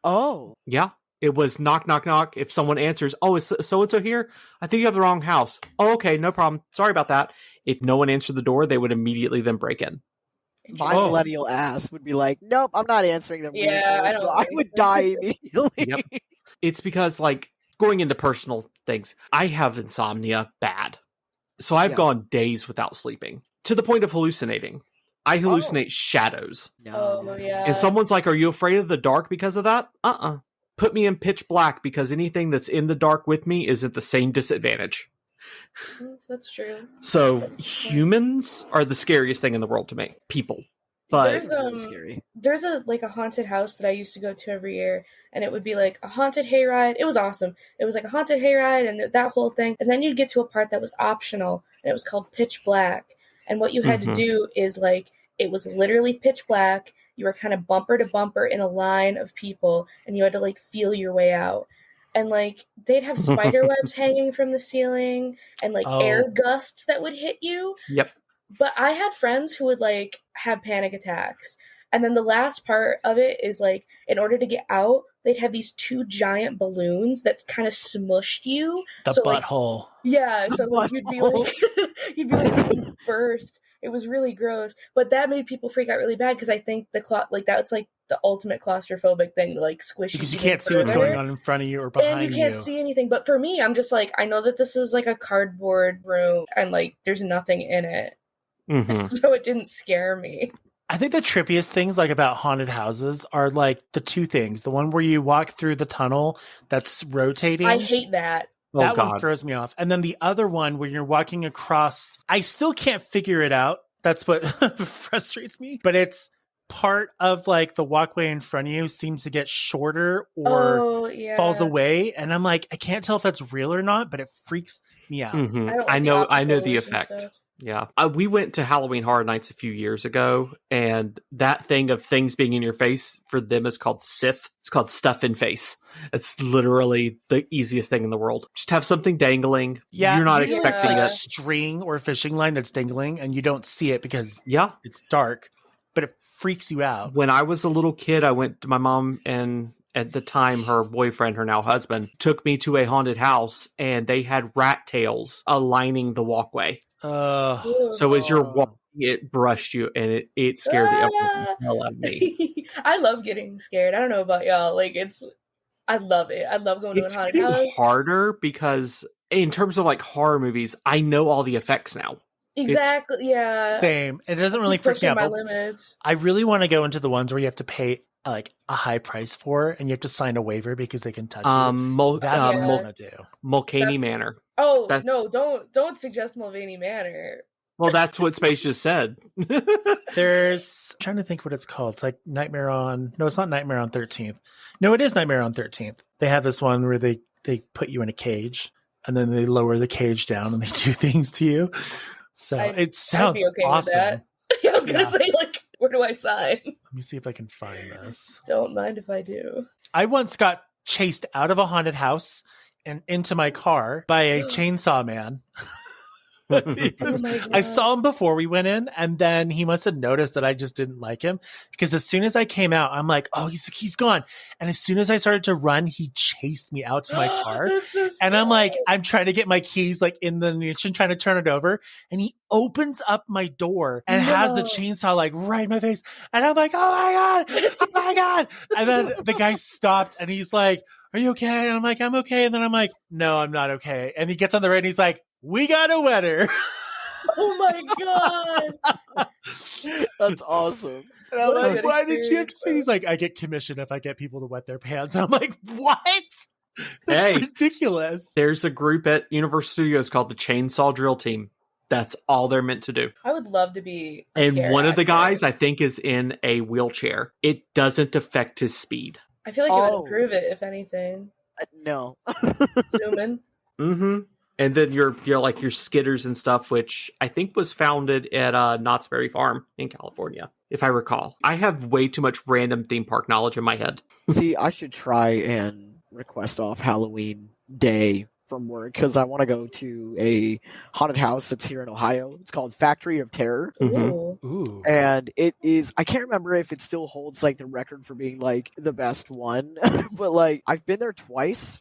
Oh. Yeah. It was knock, knock, knock. If someone answers, oh, is so-and-so here? I think you have the wrong house. Oh, okay, no problem. Sorry about that. If no one answered the door, they would immediately then break in. My millennial ass would be like, nope, I'm not answering them. Yeah, I would die immediately. Yep. It's because, like, going into personal things, I have insomnia bad. So I've gone days without sleeping, to the point of hallucinating. I hallucinate shadows. No. Oh, yeah. And someone's like, are you afraid of the dark because of that? Put me in pitch black, because anything that's in the dark with me is at the same disadvantage. That's true. So humans are the scariest thing in the world to me. People. But There's really scary. there's a haunted house that I used to go to every year, and it would be like a haunted hayride. It was awesome. It was like a haunted hayride and that whole thing. And then you'd get to a part that was optional, and it was called Pitch Black. And what you had to do is like it was literally pitch black. You were kind of bumper to bumper in a line of people, and you had to like feel your way out. And like they'd have spider webs hanging from the ceiling, and like air gusts that would hit you. Yep. But I had friends who would like have panic attacks. And then the last part of it is like, in order to get out, they'd have these 2 giant balloons that kind of smushed you. The so, butthole. Like, yeah, so like you'd be like being birthed. It was really gross. But that made people freak out really bad because I think that's like the ultimate claustrophobic thing to like squish you. Because you can't see what's going on in front of you or behind you. And you can't see anything. But for me, I'm just like, I know that this is like a cardboard room and like there's nothing in it. So it didn't scare me. I think the trippiest things like about haunted houses are like the 2 things. The one where you walk through the tunnel that's rotating. I hate that. That one throws me off. And then the other one where you're walking across, I still can't figure it out. That's what frustrates me. But it's part of like the walkway in front of you seems to get shorter or falls away. And I'm like, I can't tell if that's real or not, but it freaks me out. I know the effect. Yeah. We went to Halloween Horror Nights a few years ago, and that thing of things being in your face for them is called SIF. It's called stuff in face. It's literally the easiest thing in the world. Just have something dangling. Yeah. You're not expecting like it. A string or a fishing line that's dangling and you don't see it because it's dark, but it freaks you out. When I was a little kid, I went to my mom and at the time, her boyfriend, her now husband, took me to a haunted house, and they had rat tails lining the walkway. So as you're walking, it brushed you, and it scared the hell out of me. I love getting scared. I don't know about y'all. Like I love it. I love going to a haunted house. It's harder because in terms of like horror movies, I know all the effects now. Exactly. Yeah. Same. It doesn't really freak me out. My limits. I really want to go into the ones where you have to pay like a high price for, and you have to sign a waiver because they can touch you. That's what I want to do. Mulcahy Manor. Oh no! Don't suggest Mulvaney Manor. Well, that's what Space just said. There's I'm trying to think what it's called. It's like Nightmare on. No, it's not Nightmare on 13th. No, it is Nightmare on 13th. They have this one where they put you in a cage, and then they lower the cage down and they do things to you. So it sounds awesome. With that. I was gonna say, like, where do I sign? Let me see if I can find this. Don't mind if I do. I once got chased out of a haunted house and into my car by a chainsaw man. I saw him before we went in, and then he must have noticed that I just didn't like him, because as soon as I came out, I'm like, oh, he's gone. And as soon as I started to run, he chased me out to my car. So and I'm like, I'm trying to get my keys like in the ignition, trying to turn it over. And he opens up my door and has the chainsaw like right in my face. And I'm like, oh my God. And then the guy stopped and he's like, are you okay? And I'm like, I'm okay. And then I'm like, no, I'm not okay. And he gets on the radio and he's like, we got a wetter. Oh my God. That's awesome. And I'm like, why did you have to say? He's like, I get commission if I get people to wet their pants. And I'm like, what? That's ridiculous. There's a group at Universal Studios called the Chainsaw Drill Team. That's all they're meant to do. I would love to be and one of the guys, I think, is in a wheelchair. It doesn't affect his speed. I feel like it would improve it, if anything. No. Zooming. Mm-hmm. And then your skidders and stuff, which I think was founded at Knott's Berry Farm in California, if I recall. I have way too much random theme park knowledge in my head. See, I should try and request off Halloween day from work, because I want to go to a haunted house that's here in Ohio. It's called Factory of Terror. Mm-hmm. Ooh. And it is, I can't remember if it still holds like the record for being like the best one, but like I've been there twice.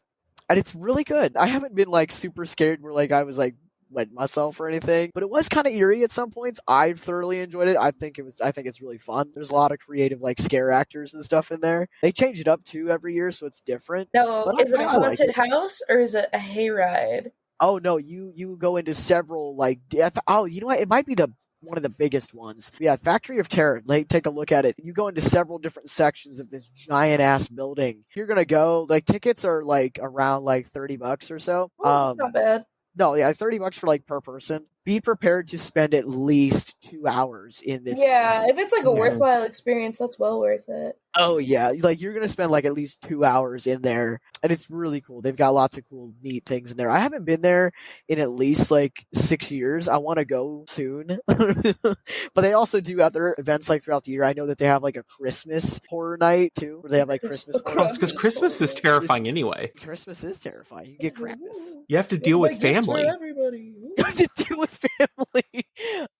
And it's really good. I haven't been like super scared where like I was like wetting myself or anything, but it was kind of eerie at some points. I thoroughly enjoyed it. I think it's really fun. There's a lot of creative like scare actors and stuff in there. They change it up too every year, so it's different. Now, is it a haunted house or is it a hayride? Oh no, you go into several like death. Oh, you know what? It might be one of the biggest ones. Yeah, Factory of Terror. Like, take a look at it. You go into several different sections of this giant ass building. You're gonna go, like, tickets are like around like $30 or so. Oh, that's not bad. No, yeah, $30 for like per person. be prepared to spend at least 2 hours in this. Yeah, movie. if it's like a worthwhile experience, that's well worth it. Oh yeah, like you're gonna spend like at least 2 hours in there, and it's really cool. They've got lots of cool, neat things in there. I haven't been there in at least like 6 years. I want to go soon, but they also do other events like throughout the year. I know that they have like a Christmas horror night too, where they have like Christmas. It's because Christmas is terrifying anyway. Christmas is terrifying. You get Krampus. You have to deal with family. Everybody. You have to deal with family.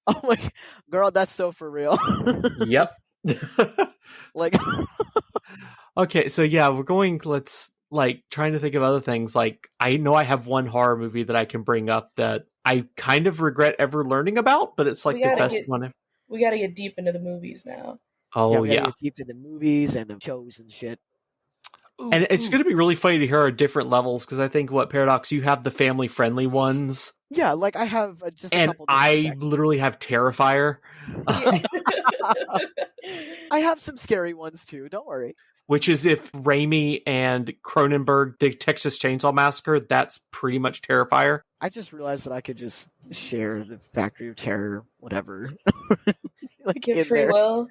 Oh my girl, that's so for real. Yep. Like, okay, so yeah, let's like trying to think of other things. Like, I know I have one horror movie that I can bring up that I kind of regret ever learning about, but it's like the best one. We gotta get deep into the movies now. Oh we gotta yeah. get deep in the movies and the shows and shit. And it's going to be really funny to hear our different levels, because I think, Paradox, you have the family-friendly ones. Yeah, like I have just a and couple. I literally have Terrifier. I have some scary ones too. Don't worry. Which is if Raimi and Cronenberg did Texas Chainsaw Massacre, that's pretty much Terrifier. I just realized that I could just share the Factory of Terror, whatever. Like Give free will.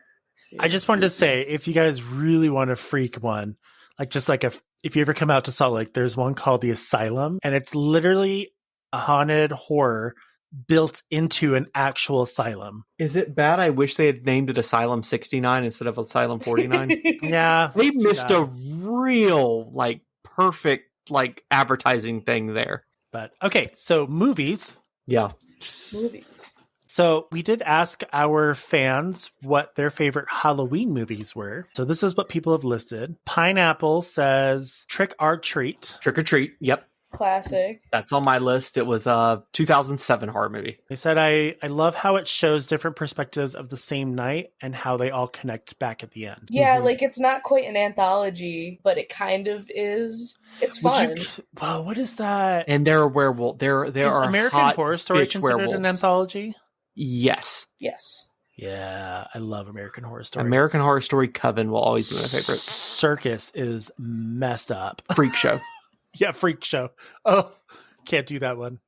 I just wanted to say, if you guys really want a freak one, like just like if you ever come out to Salt Lake, there's one called The Asylum, and it's literally a haunted horror built into an actual asylum. Is it bad? I wish they had named it Asylum 69 instead of Asylum 49. Yeah. They missed a real, like, perfect, like, advertising thing there. But okay, so movies. Yeah. Movies. So we did ask our fans what their favorite Halloween movies were. So this is what people have listed. Pineapple says Trick or Treat. Trick or Treat. Yep. Classic. That's on my list. It was a 2007 horror movie. They said, I love how it shows different perspectives of the same night and how they all connect back at the end. Yeah, like it's not quite an anthology, but it kind of is. It's fun. Wow, what is that? And there are werewolves. There is are American hot Horror Story bitch considered werewolves. an anthology? Yes. Yes. Yeah, I love American Horror Story. American Horror Story Coven will always be my favorite. Circus is messed up. Freak show. Yeah, Freak Show. Oh, can't do that one.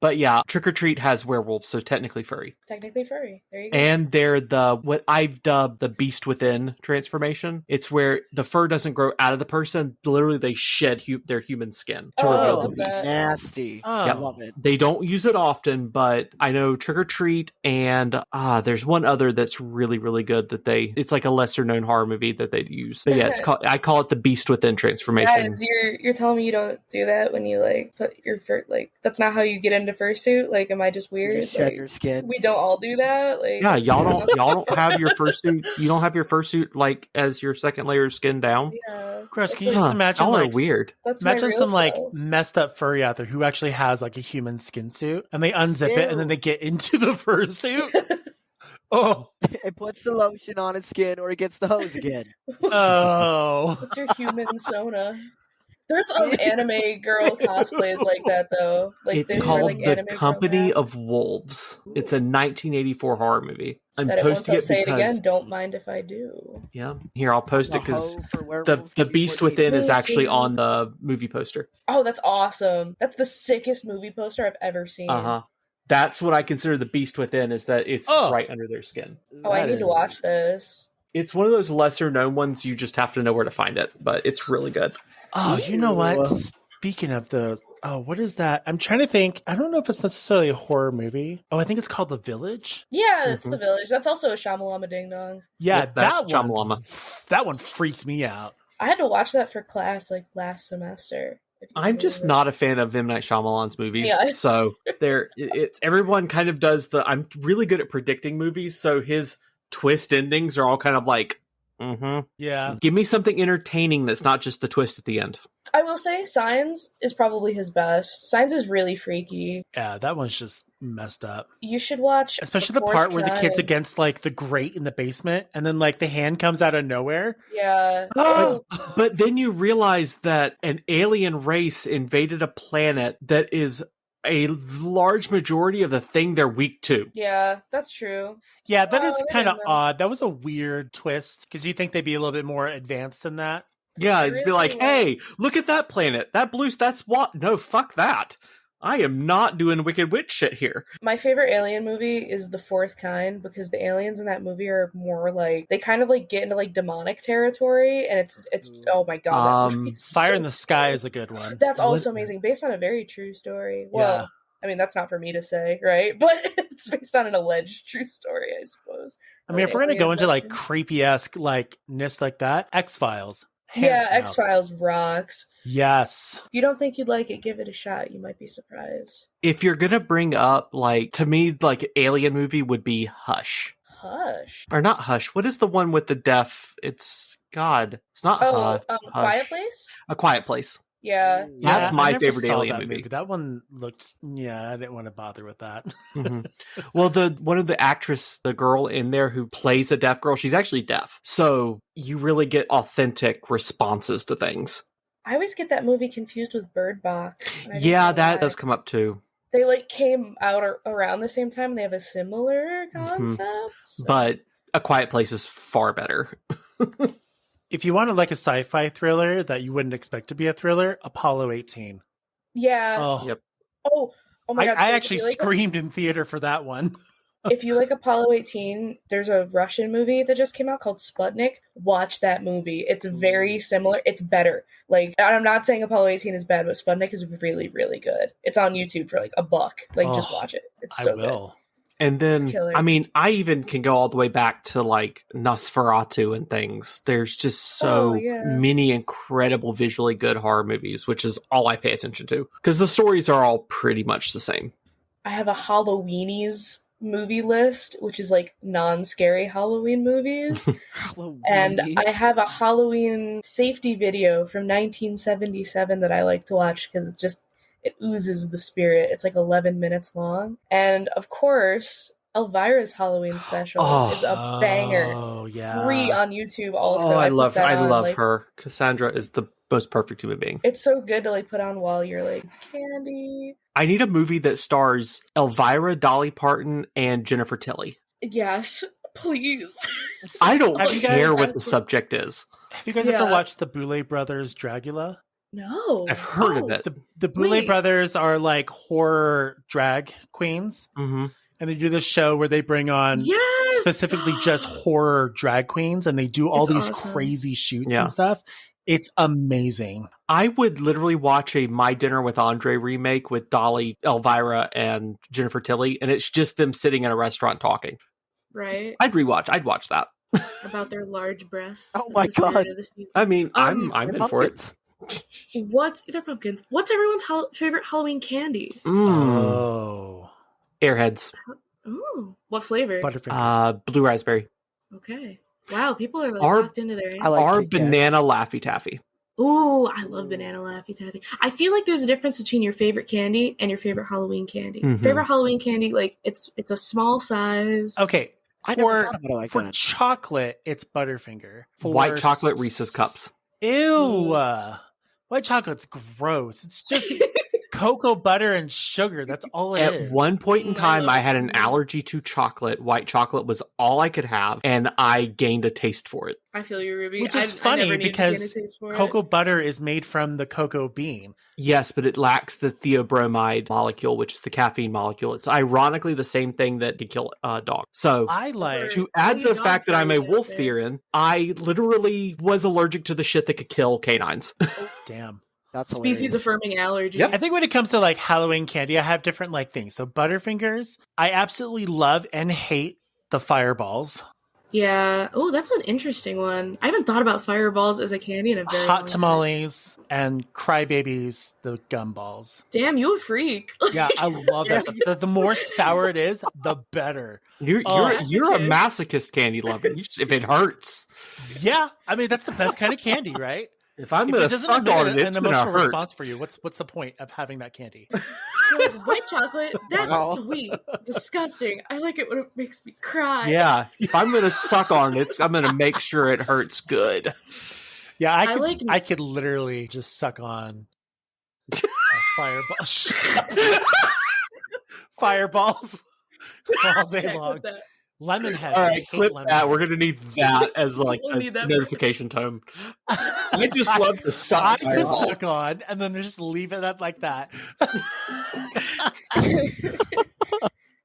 But yeah, Trick or Treat has werewolves, so technically furry. Technically furry. There you go. And they're what I've dubbed the Beast Within transformation. It's where the fur doesn't grow out of the person. Literally, they shed their human skin to reveal the beast. Nasty. Oh. Yeah. I love it. They don't use it often, but I know Trick or Treat and there's one other that's really, really good that it's like a lesser known horror movie that they use. But yeah, I call it the Beast Within transformation. Guys, you're telling me you don't do that when you like put your fur, like that's not how you get into fursuit? Like, am I just weird? You shed like, your skin. We don't all do that. Like, Yeah, y'all don't have your fursuit. You don't have your fursuit like as your second layer of skin down. Yeah. Gross. Can you just imagine? Y'all are like, weird. That's imagine some like self. messed up furry out there who actually has like a human skin suit, and they unzip it, and then they get into the fursuit. Oh, It puts the lotion on its skin, or it gets the hose again. oh. What's your human sona? There's anime girl cosplays like that though. Like It's they wear, called like, The anime girl Company masks. of Wolves. It's a 1984 horror movie. I'm Said it once, posting I'll it say it because again. Don't mind if I do. yeah, here I'll post it The because hoe for werewolves the gives you Beast 14 Within is Me actually too. on the movie poster. Oh, that's awesome. That's the sickest movie poster I've ever seen. That's what I consider the Beast Within, is that it's right under their skin. Oh, I That need to is- watch this. It's one of those lesser known ones. You just have to know where to find it, but it's really good. Oh, you know what? Ew. Speaking of the, what is that? I'm trying to think. I don't know if it's necessarily a horror movie. Oh, I think it's called The Village. Yeah, it's Mhm. The Village. That's also a Shamalama Ding Dong. Yeah, Yep, that's that one. Shamalama. That one freaked me out. I had to watch that for class like last semester. if you I'm can just believe not a fan of M. Night Shyamalan's movies, Yeah. so it's everyone kind of does I'm really good at predicting movies, so his twist endings are all kind of like, Yeah. give me something entertaining that's not just the twist at the end. it. I will say Signs is probably his best. Signs is really freaky. Yeah, that one's just messed up. You should watch Especially the Fourth part where the kid's Kind. against like the grate in the basement, and then like the hand comes out of nowhere. Yeah. But then you realize that an alien race invaded a planet that is a large majority of the thing they're weak to. Yeah, that's true. Yeah, that is Oh, I kind of didn't know. odd. That was a weird twist because you think they'd be a little bit more advanced than that. Yeah, I it'd be really like, like- hey, look at that planet. That's what? No, fuck that. I am not doing Wicked Witch shit here. My favorite Alien movie is The Fourth Kind, because the aliens in that movie are more like, they kind of like get into like demonic territory, and it's oh my god, that movie is Fire so in the Sky good. is a good one. That's also amazing, based on a very true story. Well, Yeah. I mean, that's not for me to say, right? But it's based on an alleged true story, I suppose. I mean, if we're gonna go into like creepy-esque like ness like that, X-Files. Yeah, X-Files rocks. Yes. If you don't think you'd like it, give it a shot. You might be surprised. If you're gonna bring up, like, to me, like, alien movie would be Hush. Hush. Or not Hush. What is the one with the deaf? It's God. It's not Hush. Quiet Place? A Quiet Place. Yeah. That's my I never favorite saw alien that movie. That one looked, I didn't want to bother with that. Well, one of the actress, the girl in there who plays a deaf girl, she's actually deaf. So you really get authentic responses to things. I always get that movie confused with Bird Box. Yeah, that does come up too. They like came out around the same time. They have a similar concept. So. But A Quiet Place is far better. If you wanted like a sci-fi thriller that you wouldn't expect to be a thriller, Apollo 18. Yeah. Oh, Yep. Oh my god. I actually screamed in theater for that one. If you like Apollo 18, there's a Russian movie that just came out called Sputnik. Watch that movie. It's very similar. It's better. Like, I'm not saying Apollo 18 is bad, but Sputnik is really, really good. It's on YouTube for like $1. Like, just watch it. It's so good. And then, I mean, I even can go all the way back to like Nosferatu and things. There's just so many incredible visually good horror movies, which is all I pay attention to. Because the stories are all pretty much the same. I have a Halloweenies movie list, which is like non-scary Halloween movies. And I have a Halloween safety video from 1977 that I like to watch because it oozes the spirit. It's like 11 minutes long. And of course, Elvira's Halloween special is a banger. Oh, yeah. Free on YouTube also. Oh, I love her. Cassandra is the most perfect human being. It's so good to like put on while you're like, it's candy. I need a movie that stars Elvira, Dolly Parton, and Jennifer Tilly. Yes, please. I don't care what the subject is. Have you guys ever watched the Boulet Brothers Dragula? No. I've heard of it. The Boulet Brothers are like horror drag queens. Mm-hmm. And they do this show where they bring on specifically just horror drag queens, and they do all these crazy shoots and stuff. It's amazing. I would literally watch a My Dinner with Andre remake with Dolly, Elvira, and Jennifer Tilly, and it's just them sitting in a restaurant talking. Right. I'd watch that. About their large breasts. Oh my god. I mean, I'm in for it. They're pumpkins. What's everyone's favorite Halloween candy? Oh. Airheads. Ooh. What flavor? Butterfingers. Blue raspberry. Okay. Wow, people are like locked into their answers. Our banana Laffy Taffy. Ooh, I love banana Laffy Taffy. I feel like there's a difference between your favorite candy and your favorite Halloween candy. Mm-hmm. Favorite Halloween candy, like it's a small size. Okay. I never thought about it like for that. chocolate, it's Butterfinger. For white chocolate Reese's Cups. Ew. White chocolate's gross. It's just cocoa butter and sugar. That's all it is. At one point in time, I had an allergy to chocolate. White chocolate was all I could have, and I gained a taste for it. I feel you, Ruby. Which is funny because cocoa butter is made from the cocoa bean. Yes, but it lacks the theobromide molecule, which is the caffeine molecule. It's ironically the same thing that can kill a dog. So I like to add the fact that I'm a wolf theorin, I literally was allergic to the shit that could kill canines. Oh, damn. That's species affirming allergy. Yep. I think when it comes to like Halloween candy, I have different like things. So Butterfingers, I absolutely love and hate the Fireballs. Yeah. Oh, that's an interesting one. I haven't thought about Fireballs as a candy in a very long Hot tamales and Crybabies, the gumballs. Damn, you a freak. Yeah, I love that stuff. The more sour it is, the better. You're a masochist candy lover. If it hurts. Yeah, I mean that's the best kind of candy, right? If I'm going to suck on it, it's going to hurt. Response for you. What's the point of having that candy? White chocolate? That's sweet. Disgusting. I like it when it makes me cry. Yeah. If I'm going to suck on it, I'm going to make sure it hurts good. Yeah, I could literally just suck on fireballs. Fireballs all day long. Lemonhead. All right, clip that. We're going to need that as like a notification tone. I just love to suck I can Fireball. suck on, and then just leave it up like that.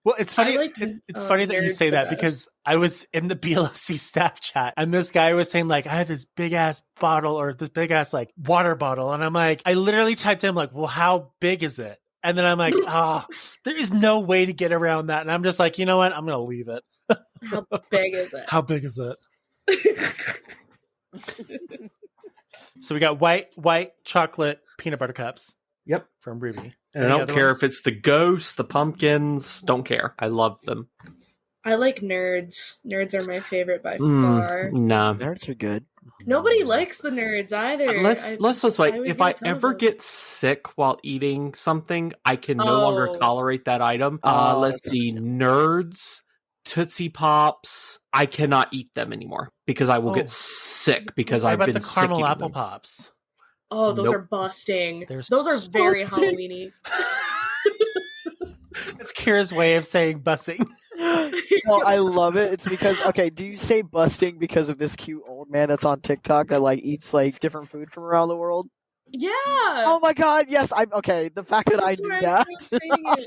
Well, it's funny. I like, It's funny that you nerds say the that best. because I was in the BLFC staff chat, and this guy was saying like, I have this big ass bottle or this big ass like water bottle, and I'm like, I literally typed in like, well, how big is it? And then I'm like, there is no way to get around that, and I'm just like, you know what? I'm gonna leave it. How big is it? How big is it? So we got white chocolate peanut butter cups. Yep. From Ruby. And I don't care if it's the ghosts, the pumpkins. Don't care. I love them. I like nerds. Nerds are my favorite by far. Nah. Nerds are good. Nobody likes the nerds either. Let's just like, always if I get tons ever of- get sick while eating something, I can no longer tolerate that item. Oh, Let's see, gotcha. Nerds, Tootsie Pops. I cannot eat them anymore because I will get sick because What I've about been the sick caramel eating apple them. Oh, pops? those Nope. are busting. They're Those are so very busting. Halloween-y. It's Kyra's way of saying bussing. No, I love it. It's because, okay, do you say busting because of this cute old man that's on TikTok that like eats like different food from around the world? Yeah. Oh my god, yes, I'm okay. The fact that That's I knew where that. I'm saying it.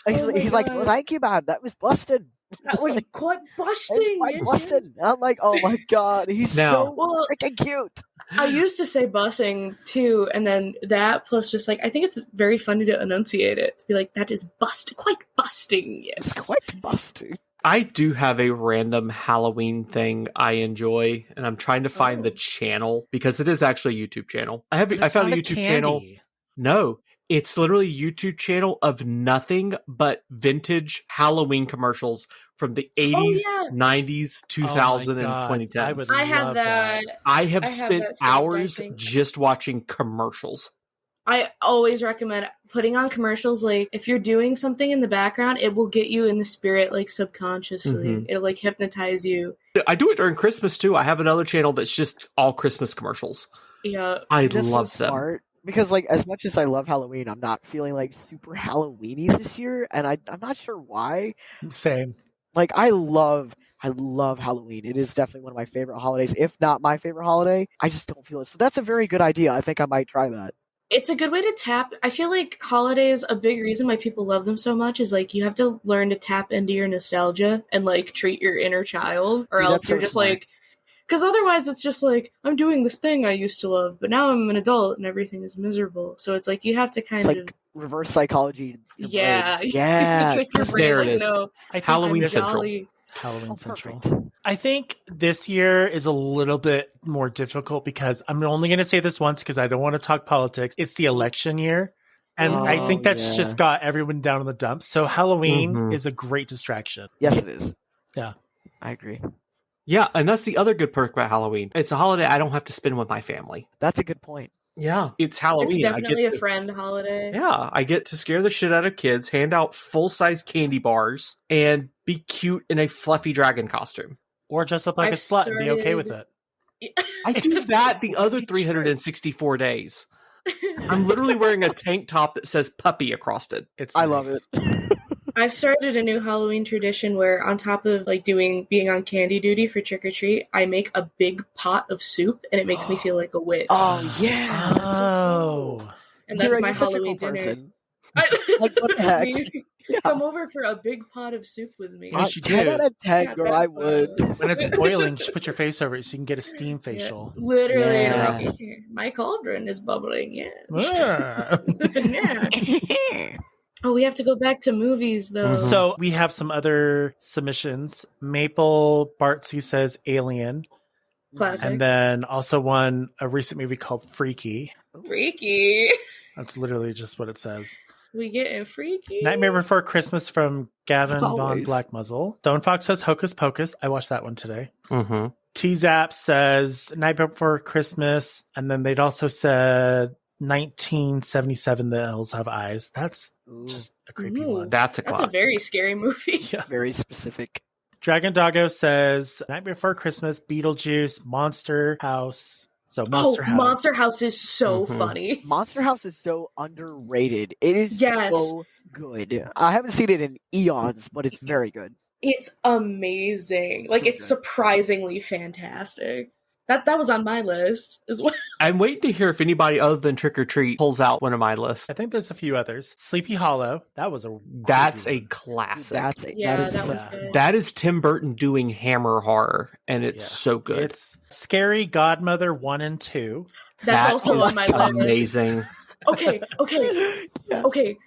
Oh my he's like, God. well, thank you, man. That was busted. That was quite It busting. was quite yes, busted. I'm like, oh my god, he's Now- so Well, freaking cute. I used to say bussing too, and then that plus just like I think it's very funny to enunciate it to be like that is quite busting. It's Yes. quite busted. I do have a random Halloween thing I enjoy, and I'm trying to find the channel because it is actually a YouTube channel. I found a YouTube channel. No, it's literally a YouTube channel of nothing but vintage Halloween commercials from the 80s, yeah. 90s, 2000, and 2010s. I would I have love that. I have I have spent that saved, I hours think. just watching commercials. I always recommend putting on commercials. Like if you're doing something in the background, it will get you in the spirit, like subconsciously. Mhm. It'll like hypnotize you. I do it during Christmas too. I have another channel that's just all Christmas commercials. Yeah. I That's love so them. smart. Because like as much as I love Halloween, I'm not feeling like super Halloweeny this year, and I'm not sure why. Same. Like I love Halloween. It is definitely one of my favorite holidays, if not my favorite holiday. I just don't feel it. So that's a very good idea. I think I might try that. It's a good way to tap. I feel like holidays, a big reason why people love them so much is like you have to learn to tap into your nostalgia and like treat your inner child, or Dude, else that's you're so just smart. like, because otherwise it's just like I'm doing this thing I used to love, but now I'm an adult and everything is miserable. So it's like you have to kind It's of like reverse psychology. in your brain. yeah, Yeah. trick your brain, There it like, is. no, I think Halloween I'm this- Central. jolly. Halloween Oh, Central. perfect. I think this year is a little bit more difficult because I'm only going to say this once because I don't want to talk politics. It's the election year. And I Oh, think that's yeah. just got everyone down in the dumps. So Halloween Mhm. is a great distraction. Yes, it is. Yeah. I agree. Yeah, and that's the other good perk about Halloween. It's a holiday I don't have to spend with my family. That's a good point. Yeah, it's Halloween. It's I definitely get a to- friend holiday. Yeah, I get to scare the shit out of kids, hand out full-size candy bars, and be cute in a fluffy dragon costume. Or dress up like I've a slut and be okay with started- it. I do that the other It's 364 days. I'm literally wearing a tank top that says puppy across it. It's I love nice. it. I've started a new Halloween tradition where on top of like being on candy duty for trick or treat, I make a big pot of soup and it makes me feel like a witch. Oh yeah. That's so Oh. cool. And that's Kira, my you're such a Halloween cool dinner. person. Like, what the heck? Yeah. Come over for a big pot of soup with me. Yes, you 10 do. out of 10, Yeah, girl, that's I would. When it's boiling, just put your face over it so you can get a steam Yeah, facial. literally, Yeah. like, my cauldron is bubbling. Yes. Ah. Yeah. Oh, we have to go back to movies though. Mhm. So we have some other submissions. Maple Bartsy says Alien. Classic. And then also a recent movie called Freaky. Freaky. That's literally just what it says. We getting freaky. Nightmare Before Christmas from Gavin As Von always. Blackmuzzle. Stone Fox says Hocus Pocus. I watched that one today. Mm-hmm. T-Zap says Nightmare Before Christmas. And then they'd also said 1977, The Hills Have Eyes. That's Ooh, just a creepy Ooh. one. That's a That's a classic. very scary movie. Yeah. very specific. Dragon Doggo says Nightmare Before Christmas, Beetlejuice, Monster House. So Monster House. Monster House is so Mhm. funny. Monster House is so underrated. It is Yes. so good. I haven't seen it in eons, but it's very good. It's amazing. Like So it's good. surprisingly fantastic. That was on my list as well. I'm waiting to hear if anybody other than Trick or Treat pulls out one of my lists. I think there's a few others. Sleepy Hollow. That was That's a one. classic. That was good. That is Tim Burton doing Hammer horror, and it's so good. It's Scary Godmother 1 and 2. That's also on my list. Amazing. Okay.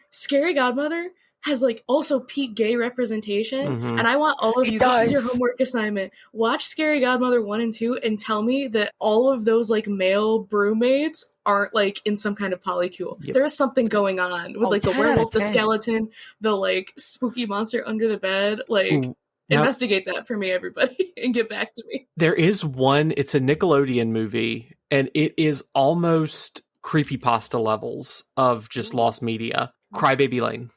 Scary Godmother has like also peak gay representation, and I want all of you. This is your homework assignment. Watch Scary Godmother 1 and 2 and tell me that all of those like male broommates aren't like in some kind of polycule. Yep. There's something going on with like the werewolf, the skeleton, the like spooky monster under the bed. Like investigate that for me, everybody, and get back to me. There is one. It's a Nickelodeon movie, and it is almost creepypasta levels of just lost media. Crybaby Lane.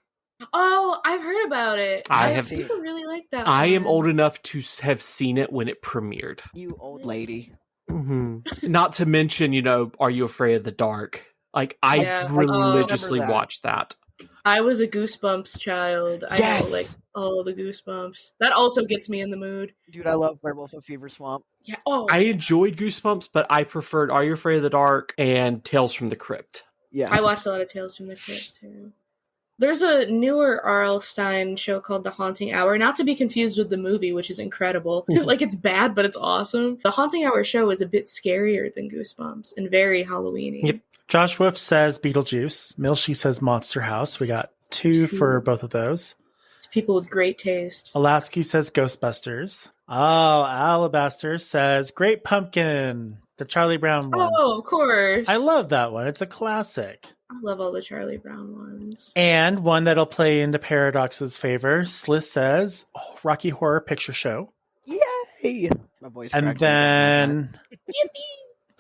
Oh, I've heard about it. People really like that. I am old enough to have seen it when it premiered. You old lady. Mm-hmm. Not to mention, Are You Afraid of the Dark? Like, I religiously watched that. I was a Goosebumps child. Yes! I know, like, all the Goosebumps. That also gets me in the mood. Dude, I love Werewolf of Fever Swamp. Yeah. Oh, I enjoyed Goosebumps, but I preferred Are You Afraid of the Dark and Tales from the Crypt. Yes. I watched a lot of Tales from the Crypt, too. There's a newer R.L. Stein show called The Haunting Hour, not to be confused with the movie, which is incredible. Like, it's bad, but it's awesome. The Haunting Hour show is a bit scarier than Goosebumps and very Halloween-y. Yep. Josh Wolf says Beetlejuice. Milshi says Monster House. We got two for both of those. It's people with great taste. Alasky says Ghostbusters. Oh, Alabaster says Great Pumpkin, the Charlie Brown one. Oh, of course. I love that one. It's a classic. I love all the Charlie Brown ones. And one that'll play into Paradox's favor. Sliss says Rocky Horror Picture Show. Yay! My voice and then,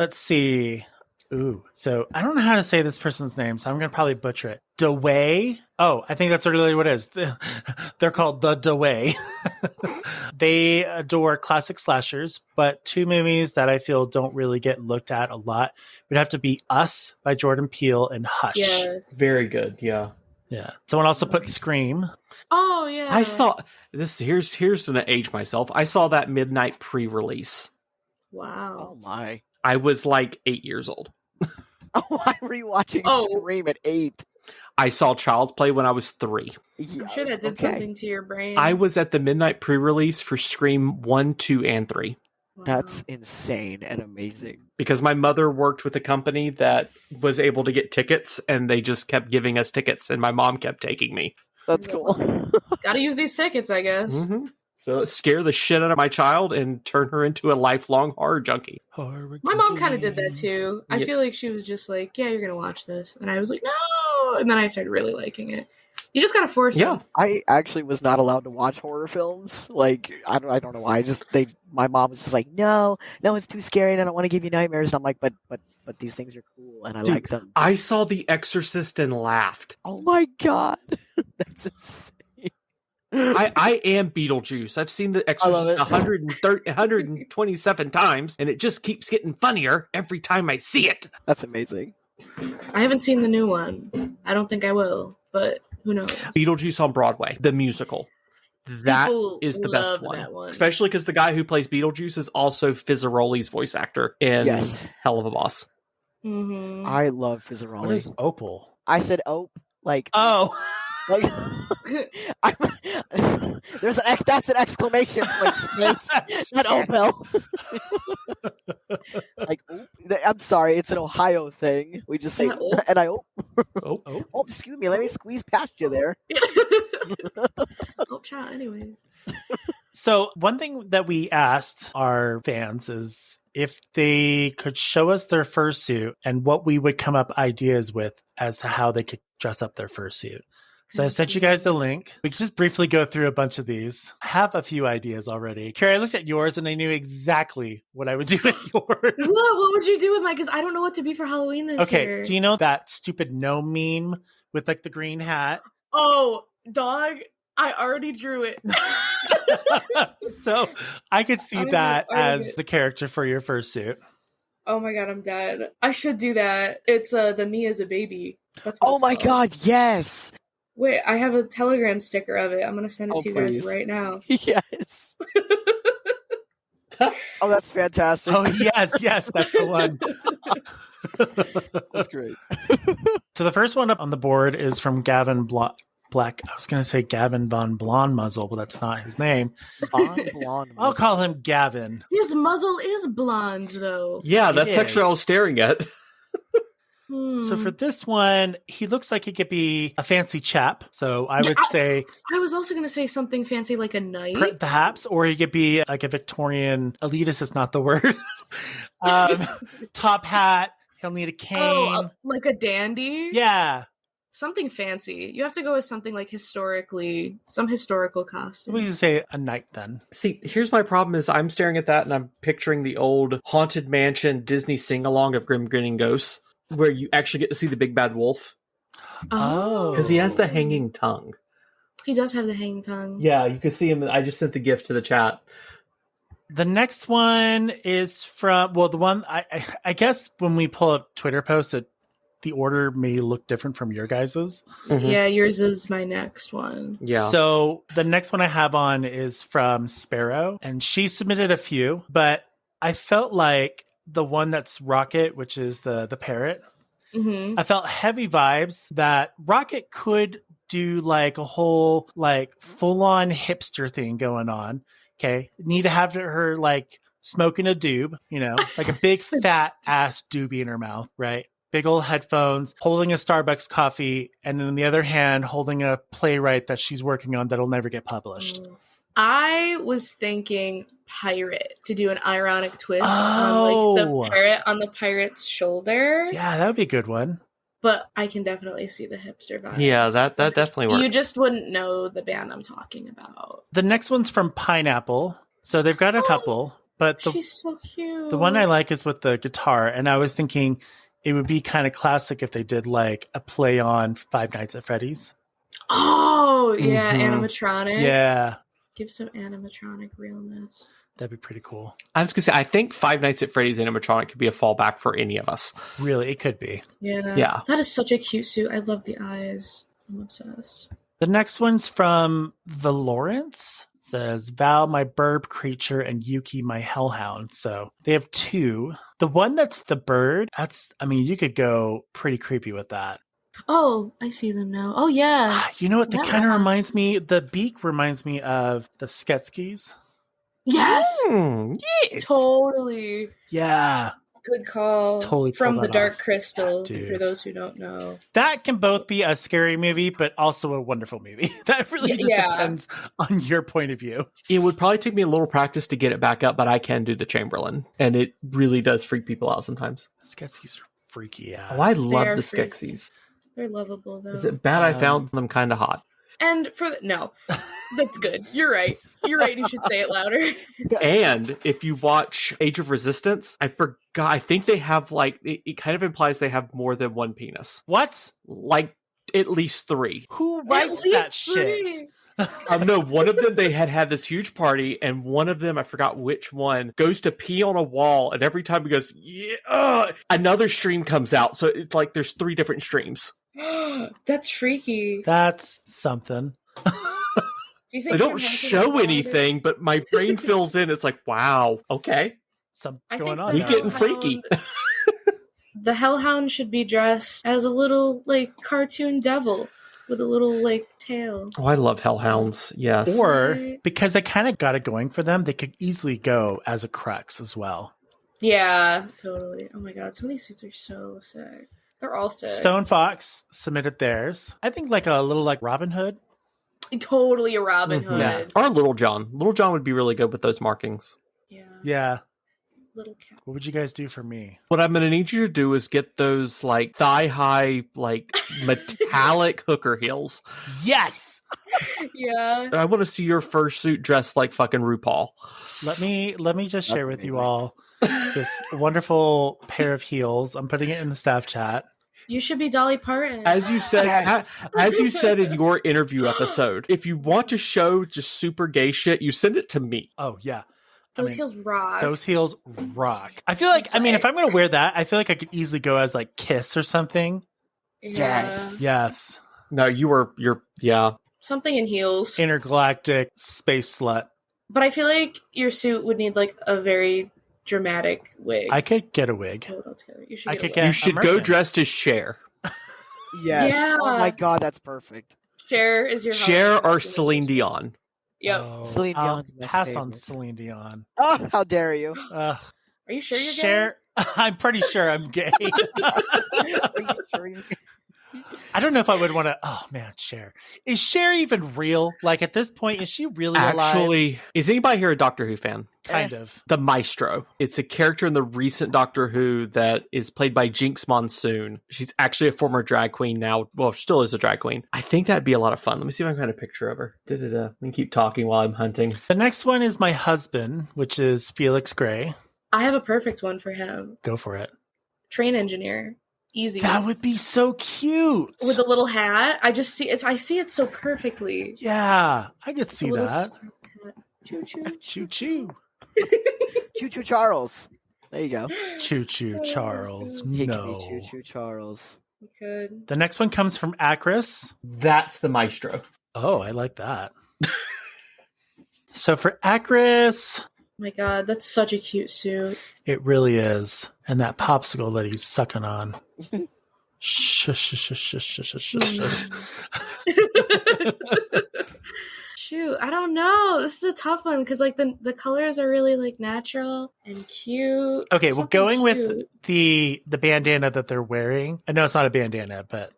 let's see. Ooh, so I don't know how to say this person's name, so I'm going to probably butcher it. DeWay. Oh, I think that's really what it is. They're called the DeWay. They adore classic slashers, but two movies that I feel don't really get looked at a lot would have to be Us by Jordan Peele and Hush. Yes. Very good, yeah. Yeah. Someone also put Scream. Oh, yeah. I saw this. Here's to age myself. I saw that midnight pre-release. Wow. Oh, my. I was like 8 years old. Why were you watching Scream at 8? I saw Child's Play when I was 3. I'm sure that did something to your brain. I was at the midnight pre-release for Scream 1, 2, and 3. Wow. That's insane and amazing. Because my mother worked with a company that was able to get tickets, and they just kept giving us tickets, and my mom kept taking me. That's cool. Gotta use these tickets, I guess. Mm-hmm. So scare the shit out of my child and turn her into a lifelong horror junkie. My mom kind of did that too. I feel like she was just like, yeah, you're going to watch this. And I was like, no. And then I started really liking it. You just got to force it. Yeah. I actually was not allowed to watch horror films. Like, I don't know why. My mom was just like, no, it's too scary and I don't want to give you nightmares. And I'm like, but these things are cool and I like them. I saw The Exorcist and laughed. Oh my God. That's insane. I am Beetlejuice. I've seen The Exorcist 127 times, and it just keeps getting funnier every time I see it. That's amazing. I haven't seen the new one. I don't think I will, but who knows? Beetlejuice on Broadway, the musical. That is the best one. Especially because the guy who plays Beetlejuice is also Fizzaroli's voice actor in Hell of a Boss. Mm-hmm. I love Fizzaroli. What is Opal? I said Ope. Like, oh. Like, that's an exclamation point space. Not Opel. Like, I'm sorry, it's an Ohio thing. We just say, and I excuse me, let me squeeze past you there. Child, anyways. So one thing that we asked our fans is if they could show us their fursuit and what we would come up ideas with as to how they could dress up their fursuit. So I sent you guys the link. We can just briefly go through a bunch of these. I have a few ideas already. Carrie, I looked at yours and I knew exactly what I would do with yours. What would you do with mine? Because I don't know what to be for Halloween this year. Okay, do you know that stupid gnome meme with like the green hat? Oh, dog, I already drew it. So I could see that as the character for your fursuit. Oh my God, I'm dead. I should do that. It's the Me as a Baby. That's what oh my God, yes. Wait, I have a Telegram sticker of it. I'm going to send it to you guys right now. Yes. Oh, that's fantastic. Oh, yes, that's the one. That's great. So the first one up on the board is from Gavin Black. I was going to say Gavin Von Blonde Muzzle, but that's not his name. Blonde. I'll call him Gavin. His muzzle is blonde, though. Yeah, that's is. actually what I was staring at. So for this one, he looks like he could be a fancy chap. So I would say I was also going to say something fancy like a knight. perhaps, or he could be like a Victorian elitist is not the word. Top hat. He'll need a cane. Oh, like a dandy? Yeah. Something fancy. You have to go with something like some historical costume. We can say a knight then. See, here's my problem is I'm staring at that and I'm picturing the old Haunted Mansion Disney sing-along of Grim Grinning Ghosts, where you actually get to see the big bad wolf. Oh. Because he has the hanging tongue. He does have the hanging tongue. Yeah, you can see him. I just sent the gift to the chat. The next one is from, well, the one, I guess when we pull up Twitter posts, the order may look different from your guys's. Mm-hmm. Yeah, yours is my next one. Yeah. So the next one I have on is from Sparrow, and she submitted a few, but I felt like the one that's Rocket, which is the parrot, I felt heavy vibes that Rocket could do like a whole like full-on hipster thing going on. Okay. Need to have her like smoking a doob, like a big fat ass doobie in her mouth, right? Big old headphones, holding a Starbucks coffee, and then on the other hand, holding a playwright that she's working on that'll never get published. I was thinking pirate to do an ironic twist on like the parrot on the pirate's shoulder. Yeah, that would be a good one. But I can definitely see the hipster vibe. Yeah, that definitely works. You just wouldn't know the band I'm talking about. The next one's from Pineapple. So they've got a couple, but she's so cute. The one I like is with the guitar, and I was thinking it would be kind of classic if they did like a play on Five Nights at Freddy's. Oh, yeah, animatronic. Yeah. Give some animatronic realness. That'd be pretty cool. I was going to say, I think Five Nights at Freddy's animatronic could be a fallback for any of us. Really, it could be. Yeah. That is such a cute suit. I love the eyes. I'm obsessed. The next one's from the Lawrence. It says, Val, my burb creature, and Yuki, my hellhound. So they have two. The one that's the bird, you could go pretty creepy with that. Oh, I see them now. Oh, yeah. You know what? That kind of reminds me, the beak reminds me of the Sketskis. Yes! Yes! Totally. Yeah. Good call. Totally From the Dark off. Crystal, Dude. for those who don't know. That can both be a scary movie, but also a wonderful movie. That really just depends on your point of view. It would probably take me a little practice to get it back up, but I can do the Chamberlain. And it really does freak people out sometimes. Skeksis are freaky ass. Oh, I love the Skeksis. They're lovable, though. Is it bad I found them kind of hot? And no, that's good. You're right. You should say it louder. And if you watch Age of Resistance, I forgot. I think they have it kind of implies they have more than one penis. What? Like at least 3. Who writes that shit? No, one of them, they had this huge party, and one of them, I forgot which one, goes to pee on a wall, and every time he goes, another stream comes out. So it's like there's 3 different streams. That's freaky. That's something. Do you think they don't show anything, but my brain fills in. It's like, wow, okay. Something's going on. We getting freaky. The Hellhound should be dressed as a little, cartoon devil with a little, tail. Oh, I love Hellhounds, yes. Or, because they kind of got it going for them, they could easily go as a Crux as well. Yeah, totally. Oh my god, some of these suits are so sick. They're all sick. Stone Fox submitted theirs. I think a little like Robin Hood. Totally a Robin Hood. Yeah. Or Little John. Little John would be really good with those markings. Yeah. Little cat. What would you guys do for me? What I'm going to need you to do is get those thigh-high, metallic hooker heels. Yes! Yeah. I want to see your first suit dressed like fucking RuPaul. Let me just share with you all this wonderful pair of heels. I'm putting it in the staff chat. You should be Dolly Parton. As you said, as you said in your interview episode, if you want to show just super gay shit, you send it to me. Oh yeah. Those heels rock. Those heels rock. I feel like, if I'm going to wear that, I feel like I could easily go as Kiss or something. Yes. No, you're something in heels. Intergalactic space slut. But I feel like your suit would need like a very dramatic wig. I could get a wig. You should I get a could wig. get- You should I'm go working. dressed as Cher. Yes. Yeah. Oh my god, that's perfect. Cher is your Cher Halloween or costume, Celine is what it is. Dion. Yep. Oh, Celine I'll Dion's my pass on favorite. Celine Dion. Oh, how dare you? Are you sure you're Cher, I'm pretty sure I'm gay. Are you sure you're I don't know if I would want to. Oh man, Cher. Is Cher even real? Like at this point, is she really alive? Actually, is anybody here a Doctor Who fan? Kind of. The Maestro. It's a character in the recent Doctor Who that is played by Jinx Monsoon. She's actually a former drag queen now. Well, still is a drag queen. I think that'd be a lot of fun. Let me see if I can find a picture of her. Let me keep talking while I'm hunting. The next one is my husband, which is Felix Gray. I have a perfect one for him. Go for it. Train engineer. Easy. That would be so cute. With a little hat. I see it so perfectly. Yeah, I could see A little that. Choo choo. Choo choo. Choo Choo Charles? There you go. Choo choo, Charles. He No. could be Choo Choo Charles. Good. The next one comes from Acris. That's the Maestro. Oh, I like that. So for Acris, My God, that's such a cute suit. it really is. And that popsicle that he's sucking on. Shush, shush, shush, shush, shush, shush, shush. Shoot, I don't know. This is a tough one because like the colors are really like natural and cute. Okay, well, Something going with cute. the bandana that they're wearing. I know it's not a bandana, but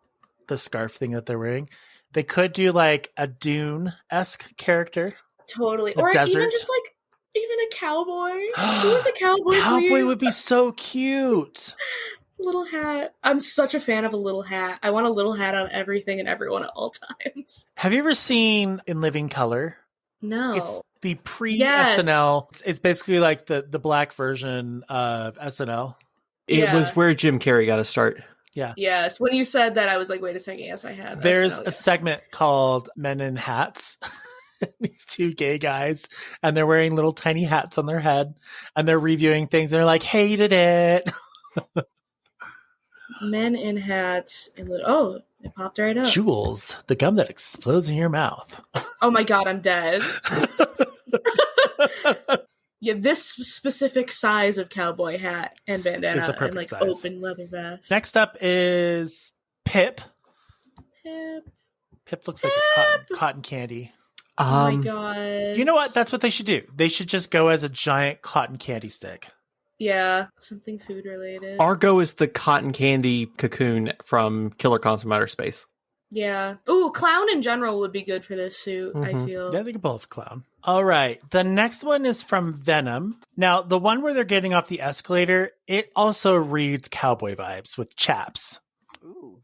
the scarf thing that they're wearing. They could do like a Dune-esque character. Totally, a or desert. even just like a cowboy. Who's a cowboy? Cowboy please? would be so cute. Little hat. I'm such a fan of a little hat. I want a little hat on everything and everyone at all times. Have you ever seen In Living Color? No. It's the Yes. pre-SNL. It's basically like the black version of SNL. It Yeah. was where Jim Carrey got to start. Yeah. Yes. When you said that, I was like, wait a second. Yes, I have. There's SNL, a yeah. segment called Men in Hats. These two gay guys, and they're wearing little tiny hats on their head, and they're reviewing things. And they're like, hated it. Men in hats. And oh, it popped right up. Jules, the gum that explodes in your mouth. Oh my God, I'm dead. Yeah, this specific size of cowboy hat and bandana Is the perfect and like size. open leather vest. Next up is Pip. Pip. Pip looks like a cotton candy. Oh my God. You know what? That's what they should do. They should just go as a giant cotton candy stick. Yeah, something food related. Argo is the cotton candy cocoon from Killer Clowns from Outer Space. Yeah. Ooh, clown in general would be good for this suit, I Mhm. feel. Yeah, they can pull off a clown. All right. The next one is from Venom. Now, the one where they're getting off the escalator, it also reads cowboy vibes with chaps. Ooh.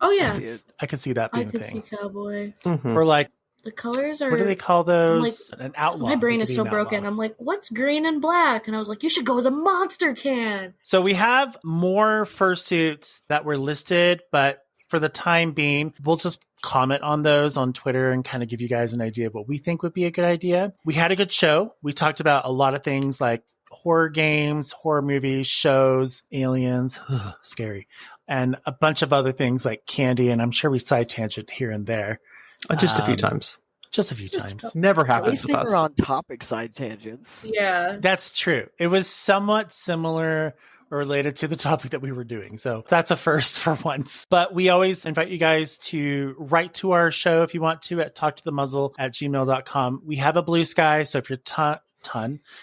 Oh, I yeah. see it. I can see that I being a could see thing. cowboy. Mhm. Or like, The colors are... what do they call those? An outlaw. My brain They is could so be an broken. outlaw. I'm like, what's green and black? And I was like, you should go as a monster can. So we have more fursuits that were listed, but for the time being, we'll just comment on those on Twitter and kind of give you guys an idea of what we think would be a good idea. We had a good show. We talked about a lot of things like horror games, horror movies, shows, aliens, scary, and a bunch of other things like candy. And I'm sure we side tangent here and there. Just a few times. Just a few Just a times. couple. Never At happens least with they us. were on topic side tangents. Yeah. That's true. It was somewhat similar or related to the topic that we were doing. So that's a first for once. But we always invite you guys to write to our show if you want to at talktothemuzzle@gmail.com. We have a Blue Sky. So if you're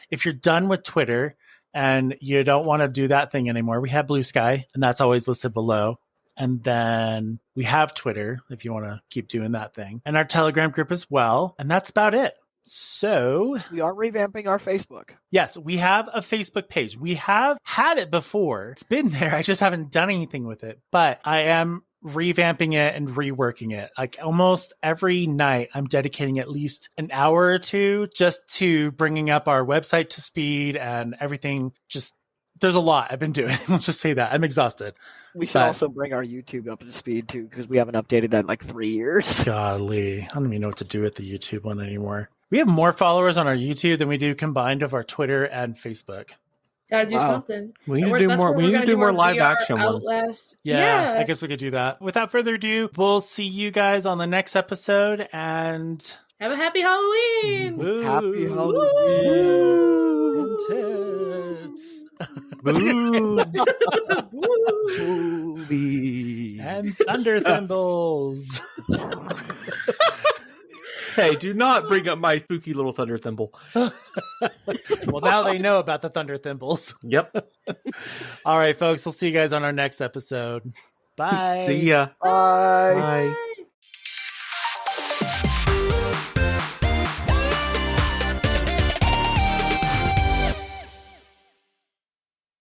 if you're done with Twitter and you don't want to do that thing anymore, we have Blue Sky, and that's always listed below. And then we have Twitter if you want to keep doing that thing, and our Telegram group as well. And that's about it. So We are revamping our Facebook. yes, we have a Facebook page. We have had it before. It's been there. I just haven't done anything with it, but I am revamping it and reworking it. Like almost every night, I'm dedicating at least an hour or two just to bringing up our website to speed and everything. Just there's a lot I've been doing. Let's just say that I'm exhausted. We should But- also bring our YouTube up to speed too, because we haven't updated that in like 3 years. Golly, I don't even know what to do with the YouTube one anymore. We have more followers on our YouTube than we do combined of our Twitter and Facebook. Gotta do Wow. something. We need And to do that's more. where We we're need to gonna do more our live VR action ones. Outlast. Yeah, Yeah. I guess we could do that. Without further ado, we'll see you guys on the next episode, and Have a happy Halloween. Woo. Happy Woo. Halloween. Tits. Movie. And thunder thimbles. Hey, do not bring up my spooky little thunder thimble. Well, now they know about the thunder thimbles. Yep. All right, folks. We'll see you guys on our next episode. Bye. See ya. Bye. Bye. Bye.